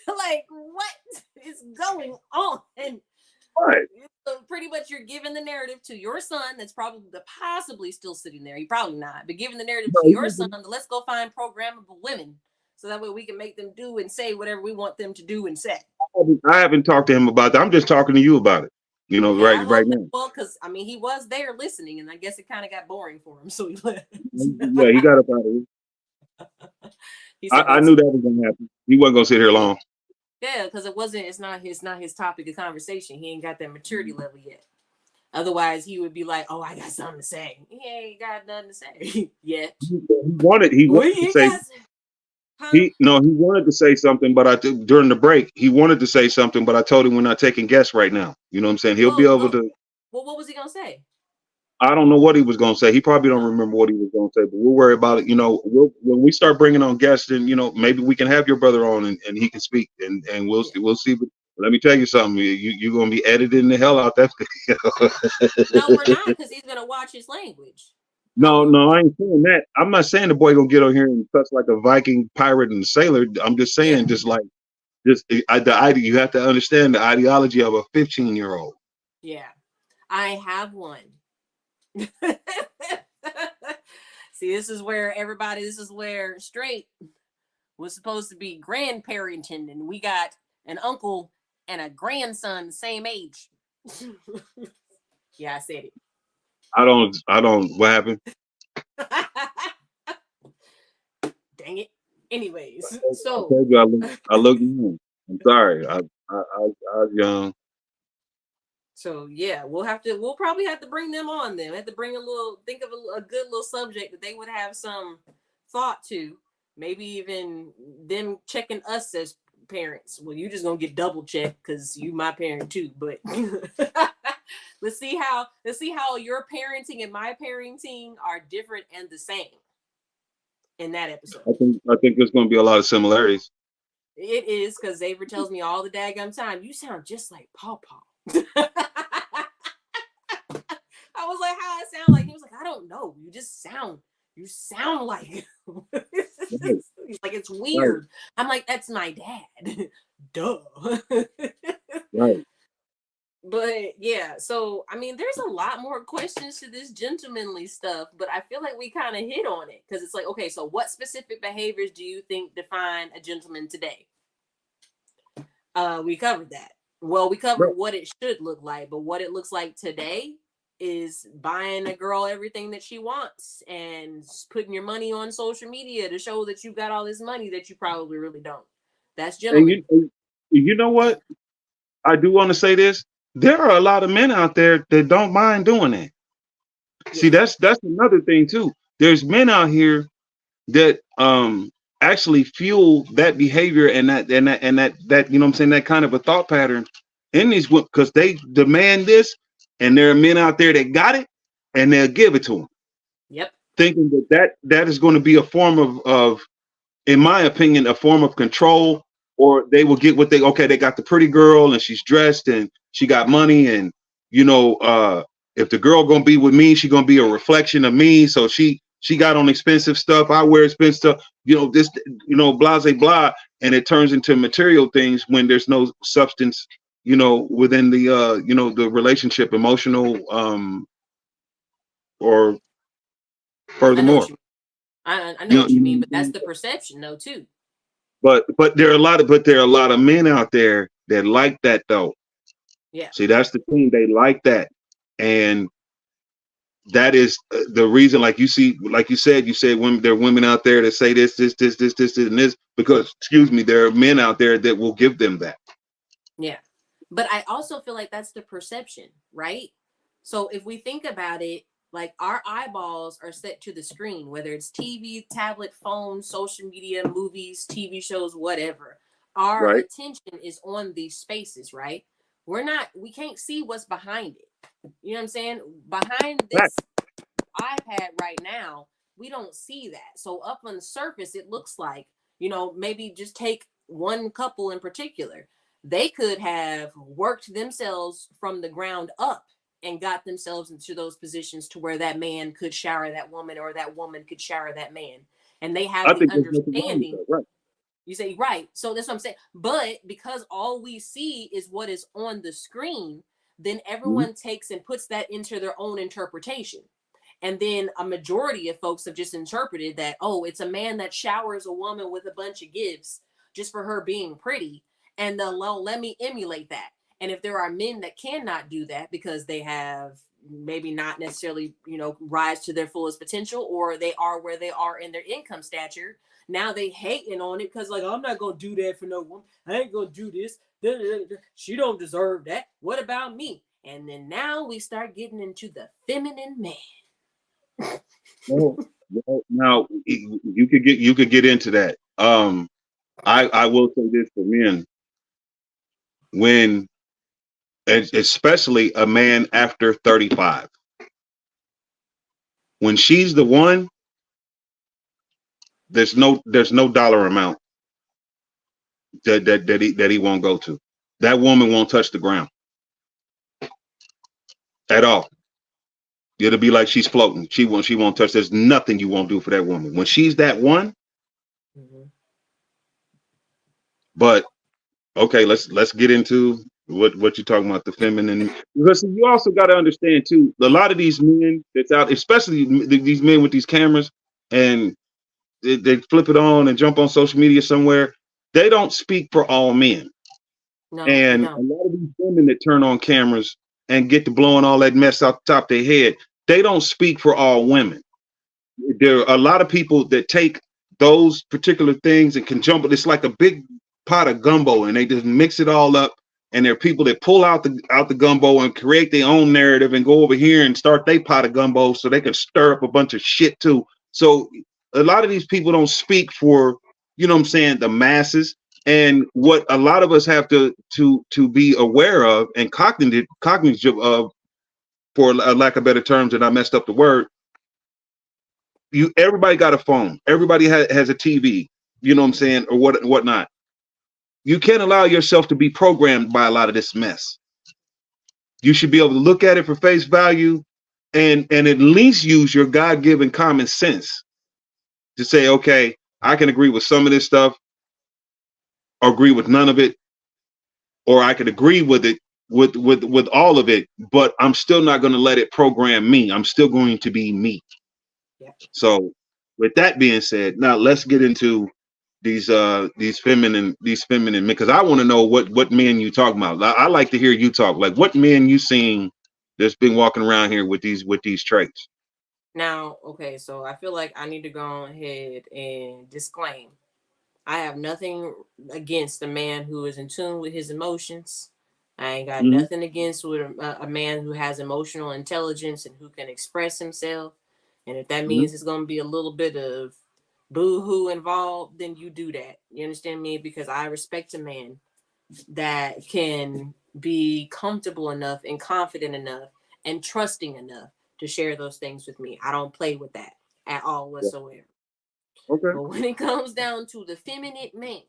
Like, what is going on? Right. So pretty much you're giving the narrative to your son that's probably possibly still sitting there. He probably not, but giving the narrative to your son to let's go find programmable women so that way we can make them do and say whatever we want them to do and say. I haven't talked to him about that. I'm just talking to you about it. Yeah, I Right hope that now. well, because I mean he was there listening, and I guess it kind of got boring for him, so he left. Yeah, he got up out of it. He said I that's knew that was gonna happen. He wasn't gonna sit here long. yeah, because it's not his topic of conversation. He ain't got that maturity level yet. Otherwise, he would be like, "Oh, I got something to say." He ain't got nothing to say yet. He wanted to We say got, huh? he wanted to say something, but during the break he wanted to say something, but I told him we're not taking guests right now. You know what I'm saying? He'll be Well, able oh, to. well, what was he gonna say? I don't know what he was gonna say. He probably don't Oh, remember what he was gonna say, but we'll worry about it. When we start bringing on guests, then maybe we can have your brother on and he can speak, and we'll yeah. see. We'll see. But let me tell you something. You're gonna be editing the hell out that No, we're video. not, because he's gonna watch his language. I No, won't. no, I ain't saying that. I'm not saying the boy gonna get on here and cuss like a Viking pirate and sailor. I'm just Yeah, saying, the idea. You have to understand the ideology of a 15-year-old. yeah. I have one. See, this is where straight was supposed to be grandparenting, and we got an uncle and a grandson the same age. Yeah, I said I don't. What happened? it. Dang it. Anyways, I so told you I look young. I'm sorry. I was young. so yeah, we'll probably have to bring them on then. We have to bring think of a good little subject that they would have some thought to. Maybe even them checking us as parents. Well, you just gonna get double checked because you my parent too. But let's see how your parenting and my parenting are different and the same in that episode. I think there's going to be a lot of similarities. It is because Xavier tells me all the daggum time, you sound just like Pawpaw. I was like, how I sound like? He was like, I don't know. You sound like. Right, He's like, it's right, weird. I'm like, that's my dad. Duh. right. But yeah, so I mean, there's a lot more questions to this gentlemanly stuff, but I feel like we kind of hit on it because it's like, okay, so what specific behaviors do you think define a gentleman today? We covered that. Well, we covered Right. what it should look like, but what it looks like today is buying a girl everything that she wants and putting your money on social media to show that you got all this money that you probably really don't. That's And gentlemen. you know what? I do want to say this. There are a lot of men out there that don't mind doing that. See, Yeah. that's another thing too. There's men out here that actually fuel that behavior and that you know what I'm saying, that kind of a thought pattern in these women because they demand this, and there are men out there that got it and they'll give it to them, Yep. thinking that is going to be a form of, in my opinion, a form of control, or they will get what they got the pretty girl and she's dressed and she got money, and you know, if the girl gonna be with me, she gonna be a reflection of me. So she got on expensive stuff, I wear expensive stuff, you know, this, you know, blah blah blah, and it turns into material things when there's no substance, you know, within the you know, the relationship, emotional or I know what furthermore. you I know what you mean, You but that's know, the perception though too. but there are a lot of men out there that like that though. Yeah. See, that's the thing. They like that. And that is the reason, like you see, like you said, women, there are women out there that say this, and this, because, excuse me, there are men out there that will give them that. Yeah. But I also feel like that's the perception, right? So if we think about it, like our eyeballs are set to the screen, whether it's TV, tablet, phone, social media, movies, TV shows, whatever. Our Right. attention is on these spaces, right? We can't see what's behind it. You know what I'm saying? Behind Fact. this iPad right now, we don't see that. So up on the surface, it looks like, maybe just take one couple in particular. They could have worked themselves from the ground up and got themselves into those positions to where that man could shower that woman or that woman could shower that man. And they have I the think there's nothing wrong with understanding. that. Right. You say, right. So that's what I'm saying. But because all we see is what is on the screen, then Mhm. everyone takes and puts that into their own interpretation. And then a majority of folks have just interpreted that, oh, it's a man that showers a woman with a bunch of gifts just for her being pretty. And they'll let me emulate that. And if there are men that cannot do that because they have maybe not necessarily, rise to their fullest potential, or they are where they are in their income stature, now they hating on it because, like, I'm not gonna do that for no woman. I ain't gonna do this. She don't deserve that. What about me? And then now we start getting into the feminine man. Well, now you could get into that. I will say this for men, when especially a man after 35, when she's the one, there's no dollar amount that he won't go to. That woman won't touch the ground at all. It'll be like she's floating. She won't touch. There's nothing you won't do for that woman when she's that one. Mm-hmm. But okay, let's get into what you're talking about, the feminine. Because you also got to understand too, a lot of these men that's out, especially these men with these cameras, and they flip it on and jump on social media somewhere. They don't speak for all men. No, they And a don't. lot of these women that turn on cameras and get to blowing all that mess out the top of their head, they don't speak for all women. There are a lot of people that take those particular things and can jump it. It's like a big pot of gumbo, and they just mix it all up. And there are people that pull out the gumbo and create their own narrative and go over here and start their pot of gumbo so they can stir up a bunch of shit too. So a lot of these people don't speak for, you know what I'm saying, the masses. And what a lot of us have to be aware of and cognitive of, for a lack of better terms, and I messed up the word. Everybody got a phone. Everybody has a TV. You know what I'm saying, or whatnot. You can't allow yourself to be programmed by a lot of this mess. You should be able to look at it for face value, and at least use your God-given common sense to say, okay, I can agree with some of this stuff, or agree with none of it, or I could agree with it with all of it, but I'm still not going to let it program me. I'm still going to be me. Yeah. So with that being said, now let's get into these feminine men, because I want to know what men you talking about. I like to hear you talk. Like, what men you seen that's been walking around here with these traits? Now, okay, so I feel like I need to go ahead and disclaim I have nothing against a man who is in tune with his emotions. I ain't got Mm-hmm. nothing against with a man who has emotional intelligence and who can express himself. And if that Mm-hmm. means it's going to be a little bit of boo-hoo involved, then you do that. You understand me? Because I respect a man that can be comfortable enough and confident enough and trusting enough to share those things with me. I don't play with that at all Yeah. whatsoever. Okay. But when it comes down to the feminine man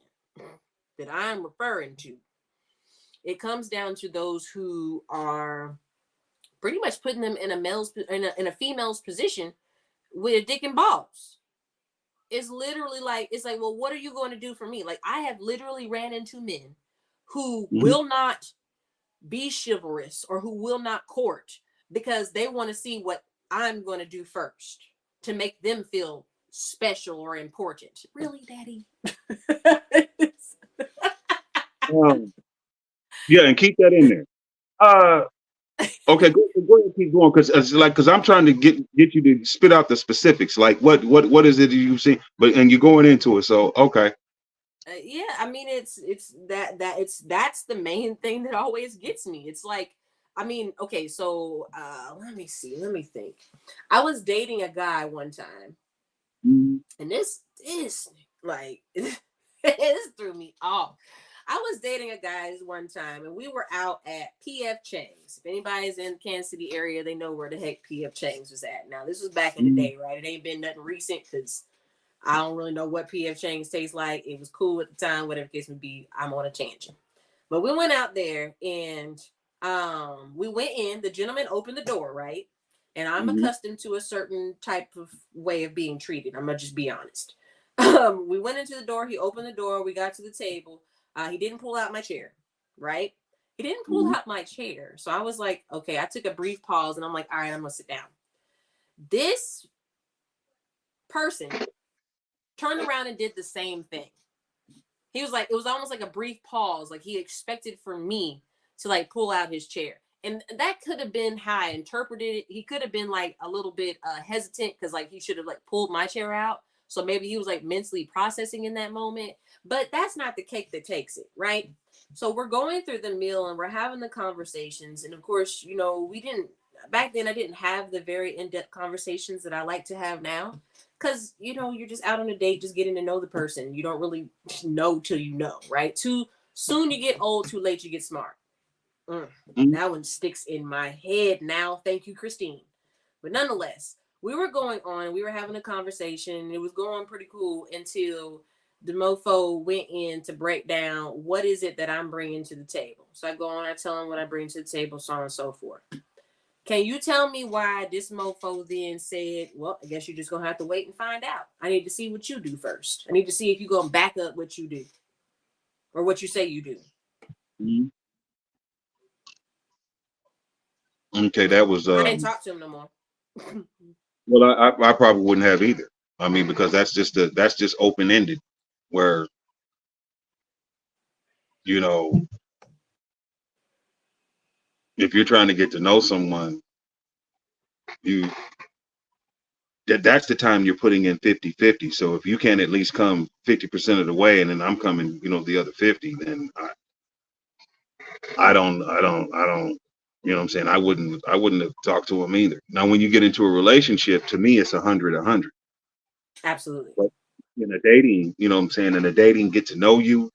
that I'm referring to, it comes down to those who are pretty much putting them in a female's position with a dick and balls. It's literally like, it's like, well, what are you going to do for me? Like, I have literally ran into men who Mm-hmm. will not be chivalrous or who will not court because they want to see what I'm going to do first to make them feel special or important. Really, daddy? Um, yeah, and keep that in there. Uh, okay, go ahead, keep going, because I'm trying to get you to spit out the specifics. Like, what is it you see? But and you're going into it, so okay. Yeah, I mean, it's that's the main thing that always gets me. It's like, I mean, okay, so let me see, let me think. I was dating a guy one time, Mm-hmm. and this like this threw me off. I was dating a guy one time, and we were out at PF Chang's. If anybody's in the Kansas City area, they know where the heck PF Chang's was at. Now, this was back in the day, right? It ain't been nothing recent because I don't really know what PF Chang's tastes like. It was cool at the time, whatever case may be. I'm on a tangent. But we went out there and we went in. The gentleman opened the door, right? And I'm Mm-hmm. accustomed to a certain type of way of being treated. I'm gonna just be honest. We went into the door. He opened the door. We got to the table. He didn't pull out my chair, right? He didn't pull Mm-hmm. out my chair. So I was like, okay. I took a brief pause and I'm like, all right, I'm gonna sit down. This person turned around and did the same thing. He was like, it was almost like a brief pause. Like he expected for me to like pull out his chair. And that could have been how I interpreted it. He could have been like a little bit hesitant because like he should have like pulled my chair out. So maybe he was like mentally processing in that moment. But that's not the cake that takes it, right? So we're going through the meal and we're having the conversations. And of course, you know, we didn't, back then I didn't have the very in-depth conversations that I like to have now. Cause you know, you're just out on a date, just getting to know the person. You don't really know till you know, right? Too soon you get old, too late you get smart. Mm-hmm. That one sticks in my head now. Thank you, Christine. But nonetheless, we were going on, we were having a conversation. It was going pretty cool until the mofo went in to break down what is it that I'm bringing to the table. So I go on, I tell him what I bring to the table, so on and so forth. Can you tell me why this mofo then said, well, I guess you're just going to have to wait and find out. I need to see what you do first. I need to see if you're going to back up what you do or what you say you do. Mm-hmm. Okay, that was I didn't talk to him no more. well, I probably wouldn't have either. I mean, because that's just open ended, where you know if you're trying to get to know someone, you that's the time you're putting in 50-50. So if you can at least come 50% of the way, and then I'm coming, the other 50, then I don't. You know what I'm saying? I wouldn't have talked to him either. Now, when you get into a relationship, to me, it's 100-100. Absolutely. But in a dating, you know what I'm saying? In a dating, get to know you.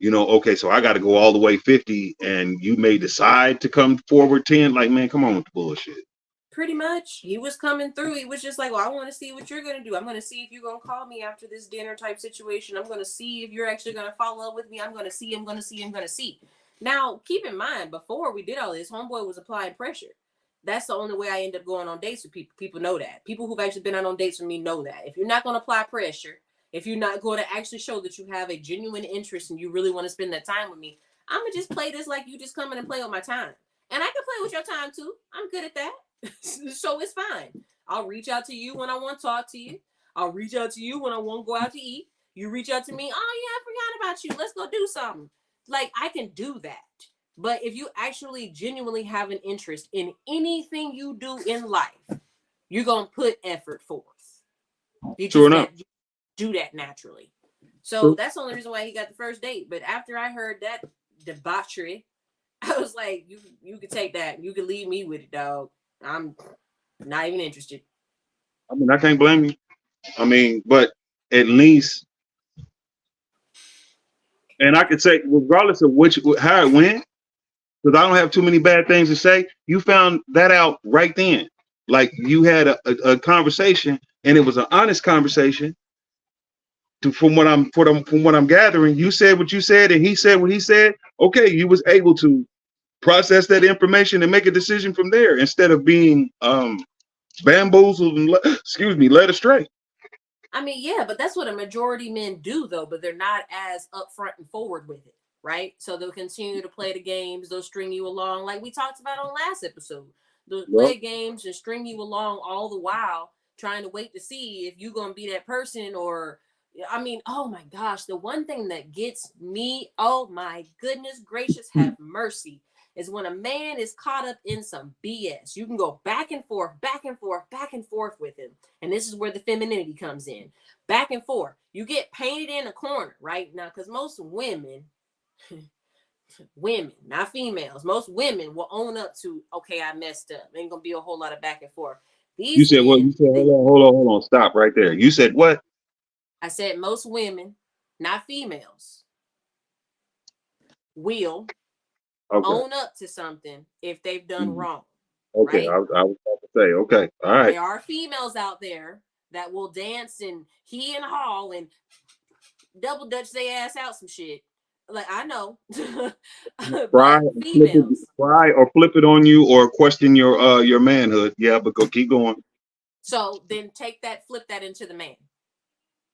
Okay, so I got to go all the way 50, and you may decide to come forward 10. Like, man, come on with the bullshit. Pretty much. He was coming through. He was just like, well, I want to see what you're going to do. I'm going to see if you're going to call me after this dinner type situation. I'm going to see if you're actually going to follow up with me. I'm going to see. Now, keep in mind, before we did all this, homeboy was applying pressure. That's the only way I end up going on dates with people. People know that. People who've actually been out on dates with me know that. If you're not going to apply pressure, If you're not going to actually show that you have a genuine interest and you really want to spend that time with me, I'm gonna just play this like you just come in and play on my time. And I can play with your time too. I'm good at that. So it's fine. I'll reach out to you when I want to talk to you. I'll reach out to you when I want to go out to eat. You reach out to me. Oh yeah, I forgot about you. Let's go do something. Like I can do that. But if you actually genuinely have an interest in anything you do in life, you're gonna put effort forth. You True just enough. do that naturally. So True. that's the only reason why he got the first date. But after I heard that debauchery, I was like, you could take that. You could leave me with it, dog. I'm not even interested. I mean, I can't blame you. I mean, but at least, and I could say, regardless of how it went, because I don't have too many bad things to say, you found that out right then. Like you had a conversation, and it was an honest conversation. From what I'm gathering, you said what you said, and he said what he said. Okay, you was able to process that information and make a decision from there instead of being bamboozled and led astray. I mean, yeah, but that's what a majority men do, though. But they're not as upfront and forward with it, right? So they'll continue to play the games. They'll string you along, like we talked about on last episode. They'll play games and string you along all the while, trying to wait to see if you're gonna be that person. Or, I mean, oh my gosh, the one thing that gets me, oh my goodness gracious, have mercy, is when a man is caught up in some BS. You can go back and forth, back and forth, back and forth with him. And this is where the femininity comes in. Back and forth. You get painted in a corner, right? Now, because most women, not females, most women will own up to, okay, I messed up. Ain't going to be a whole lot of back and forth. You said what? You said, hold on, stop right there. You said what? I said most women, not females, will own up to something if they've done wrong. Okay, right? I was about to say, okay, all right. There are females out there that will dance and he and hall and double dutch their ass out some shit. Like I know, Cry or flip it on you or question your manhood. Yeah, but go keep going. So then flip that into the man.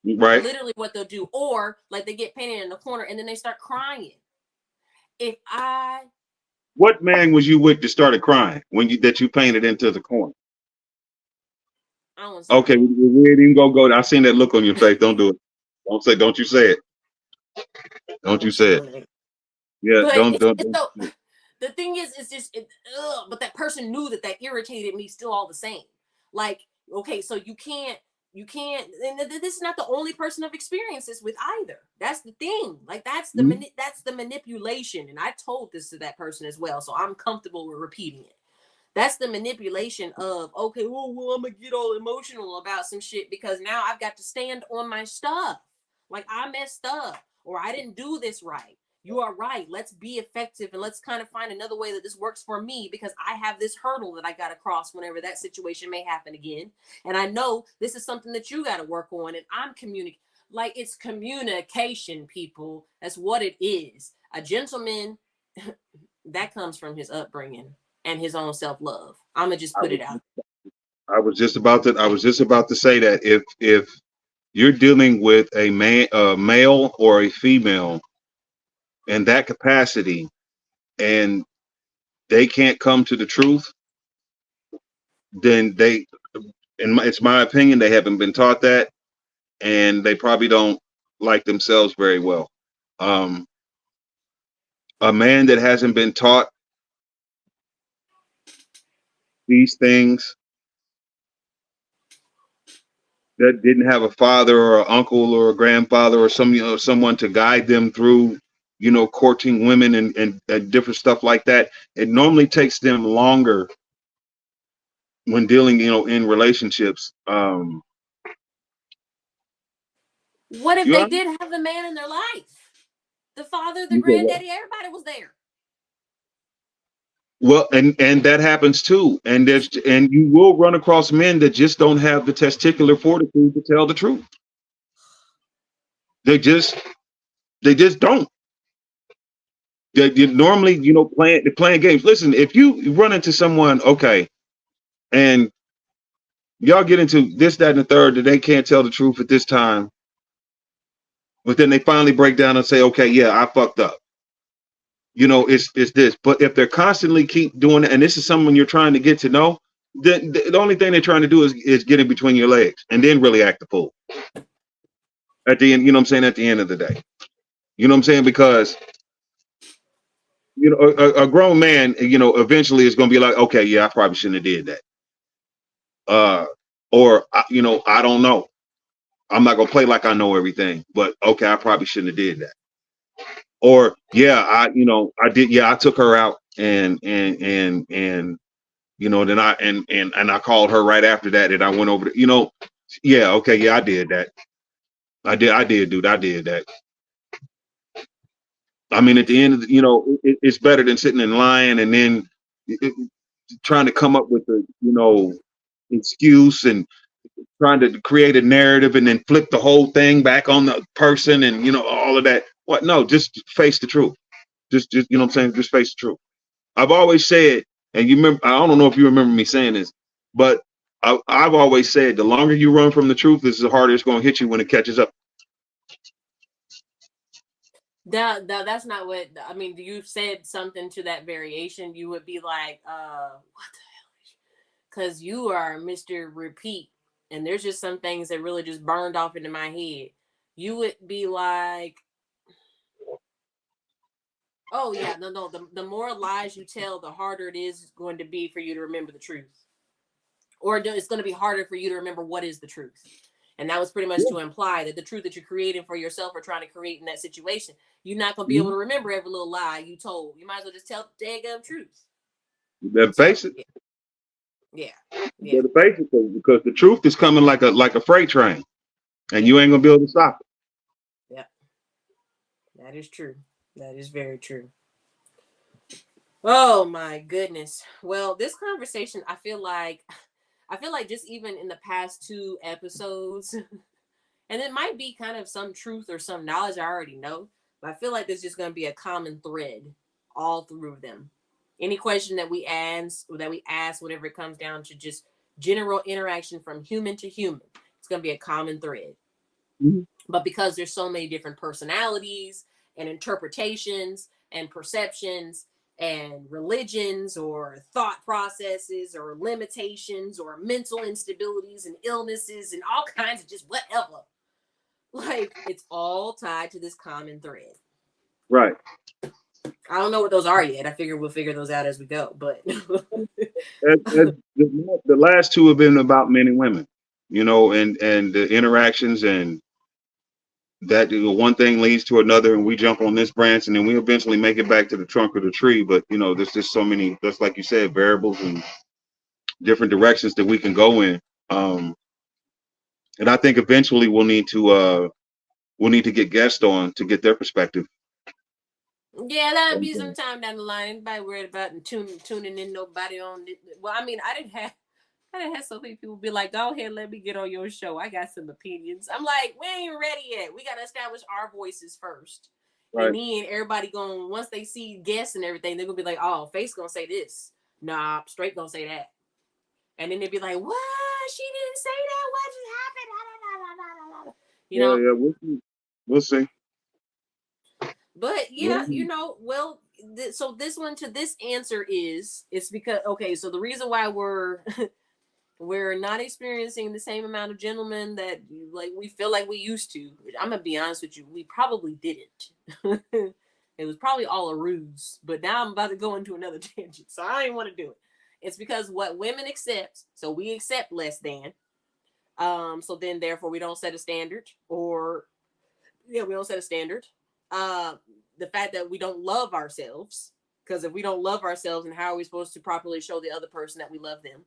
Right. Literally what they'll do. Or like they get painted in the corner and then they start crying. What man was you with that started crying that you painted into the corner? Okay, we didn't even go. I seen that look on your face. Don't do it. Don't you say it. Don't you say it. Yeah, but don't. So, the thing is, it's just, but that person knew that irritated me still all the same. Like, okay, so you can't, and this is not the only person I've experienced this with either. That's the thing. Like, that's the manipulation. And I told this to that person as well, so I'm comfortable with repeating it. That's the manipulation of, okay, well, I'm going to get all emotional about some shit because now I've got to stand on my stuff. Like, I messed up or I didn't do this right. You are right. Let's be effective and let's kind of find another way that this works for me because I have this hurdle that I got to cross whenever that situation may happen again. And I know this is something that you got to work on and I'm communicating. Like, it's communication, people. That's what it is. A gentleman, that comes from his upbringing and his own self-love. I'm gonna just put it out. I was just about to say that if you're dealing with a male or a female in that capacity and they can't come to the truth, then it's my opinion, they haven't been taught that and they probably don't like themselves very well. A man that hasn't been taught these things, that didn't have a father or an uncle or a grandfather or someone to guide them through, courting women and different stuff like that, it normally takes them longer when dealing, in relationships. What if they did have the man in their life? The father, the granddaddy, everybody was there. Well, and that happens too. And you will run across men that just don't have the testicular fortitude to tell the truth. They just don't. They normally, playing games. Listen, if you run into someone, okay, and y'all get into this, that, and the third, that they can't tell the truth at this time, But then they finally break down and say, okay, yeah, I fucked up. You know, it's this. But if they're constantly keep doing it, and this is someone you're trying to get to know, then the only thing they're trying to do is get in between your legs and then really act the fool. At the end, you know what I'm saying? At the end of the day. You know what I'm saying? Because you know, a grown man, you know, eventually is gonna be like, okay, yeah, I probably shouldn't have did that. Or you know, I don't know. I'm not gonna play like I know everything, but okay, I probably shouldn't have did that. Or yeah, you know, I did. Yeah, I took her out and you know, then and I called her right after that, and I went over to, you know, yeah, okay, yeah, I did that. I did, dude, I did that. I mean, at the end of the, you know, it's better than sitting and lying and then trying to come up with a, you know, excuse and trying to create a narrative and then flip the whole thing back on the person and, you know, all of that. What? No, just face the truth. Just, you know what I'm saying? Just face the truth. I've always said, and you remember, I don't know if you remember me saying this, but I've always said the longer you run from the truth, this is the harder it's going to hit you when it catches up. That's not what I mean. You said something to that variation. You would be like, what the hell? Because you are Mr. Repeat, and there's just some things that really just burned off into my head. You would be like, oh yeah, no. The more lies you tell, the harder it is going to be for you to remember the truth, or it's going to be harder for you to remember what is the truth. And that was pretty much to imply that the truth that you're creating for yourself or trying to create in that situation, you're not going to be able to remember every little lie you told. You might as well just tell the daggum truth. You better face it. Yeah. You better face it because the truth is coming like a freight train, and you ain't gonna be able to stop it. Yeah. That is true. That is very true. Oh my goodness. Well, this conversation, I feel like just even in the past 2 episodes, and it might be kind of some truth or some knowledge I already know, but I feel like there's just going to be a common thread all through them. Any question that we ask, whatever it comes down to, just general interaction from human to human, it's going to be a common thread. Mm-hmm. But because there's so many different personalities and interpretations and perceptions and religions or thought processes or limitations or mental instabilities and illnesses and all kinds of just whatever, like it's all tied to this common thread. Right. I don't know what those are yet. I figure we'll figure those out as we go. But the last 2 have been about men and women, you know, and the interactions, and that one thing leads to another, and we jump on this branch, and then we eventually make it back to the trunk of the tree. But you know, there's just so many, just like you said, variables and different directions that we can go in. And I think eventually we'll need to get guests on to get their perspective. Yeah, that'd be some time down the line. Anybody worried about tuning in? Nobody on it. Well, I mean, I didn't have so many people be like, "Go ahead, let me get on your show. I got some opinions." I'm like, we ain't ready yet. We gotta establish our voices first, right. And then everybody going, once they see guests and everything, they're gonna be like, "Oh, Face gonna say this. Nah, Straight gonna say that." And then they'd be like, "What? She didn't say that. What just happened?" You know? Yeah, we'll see. But yeah, you know, well, so this one to this answer is, it's because, okay, so the reason why we're not experiencing the same amount of gentlemen that like we feel like we used to. I'm gonna be honest with you, we probably didn't. It was probably all a ruse. But now I'm about to go into another tangent, so I don't want to do it. It's because what women accept, so we accept less than. So then therefore we don't set a standard, or yeah, we don't set a standard. The fact that we don't love ourselves, because if we don't love ourselves, then how are we supposed to properly show the other person that we love them?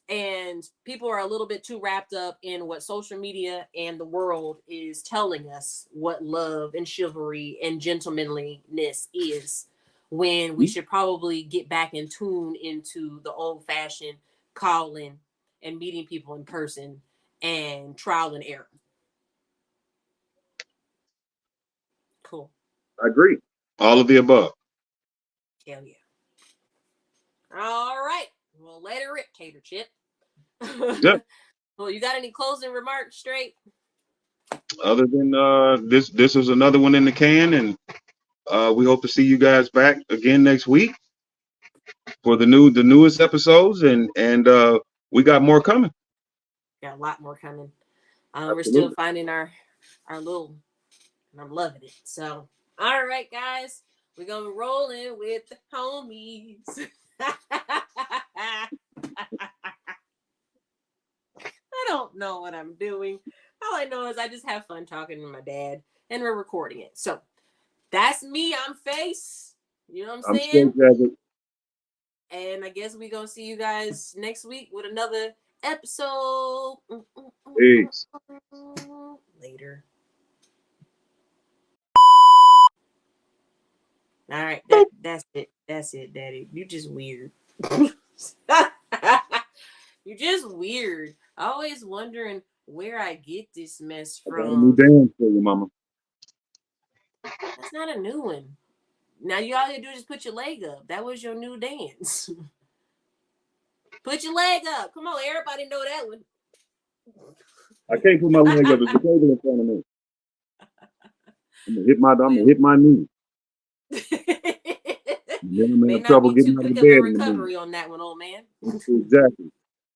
And people are a little bit too wrapped up in what social media and the world is telling us what love and chivalry and gentlemanliness is, when we should probably get back in tune into the old-fashioned calling and meeting people in person and trial and error. Cool. I agree. All of the above. Hell yeah. All right. Well, let it rip, Tater Chip. Yep. Well, you got any closing remarks, Straight? other than this is another one in the can, and we hope to see you guys back again next week for the newest episodes, and we got more coming. Got a lot more coming. We're still finding our little, and I'm loving it. So, all right, guys, we're gonna roll in with the homies. I don't know what I'm doing. All I know is I just have fun talking to my dad, and we're recording it. So that's me. I'm Face. You know what I'm saying? And I guess we're gonna see you guys next week with another episode. Peace. Later. All right, that's it. That's it, Daddy. You just weird. You're just weird. Always wondering where I get this mess from. I got a new dance for you, Mama. That's not a new one. Now you all you do is just put your leg up. That was your new dance. Put your leg up. Come on, everybody know that one. I can't put my leg up. There's a table in front of me. I'm gonna hit my knee. Then I'm in trouble getting out of bed. Recovery on that one, old man. Exactly.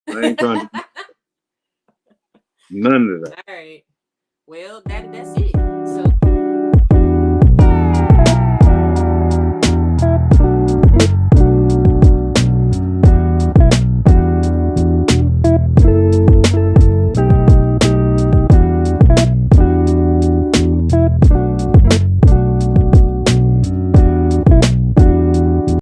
I ain't trying to. None of that. All right. Well, that's it.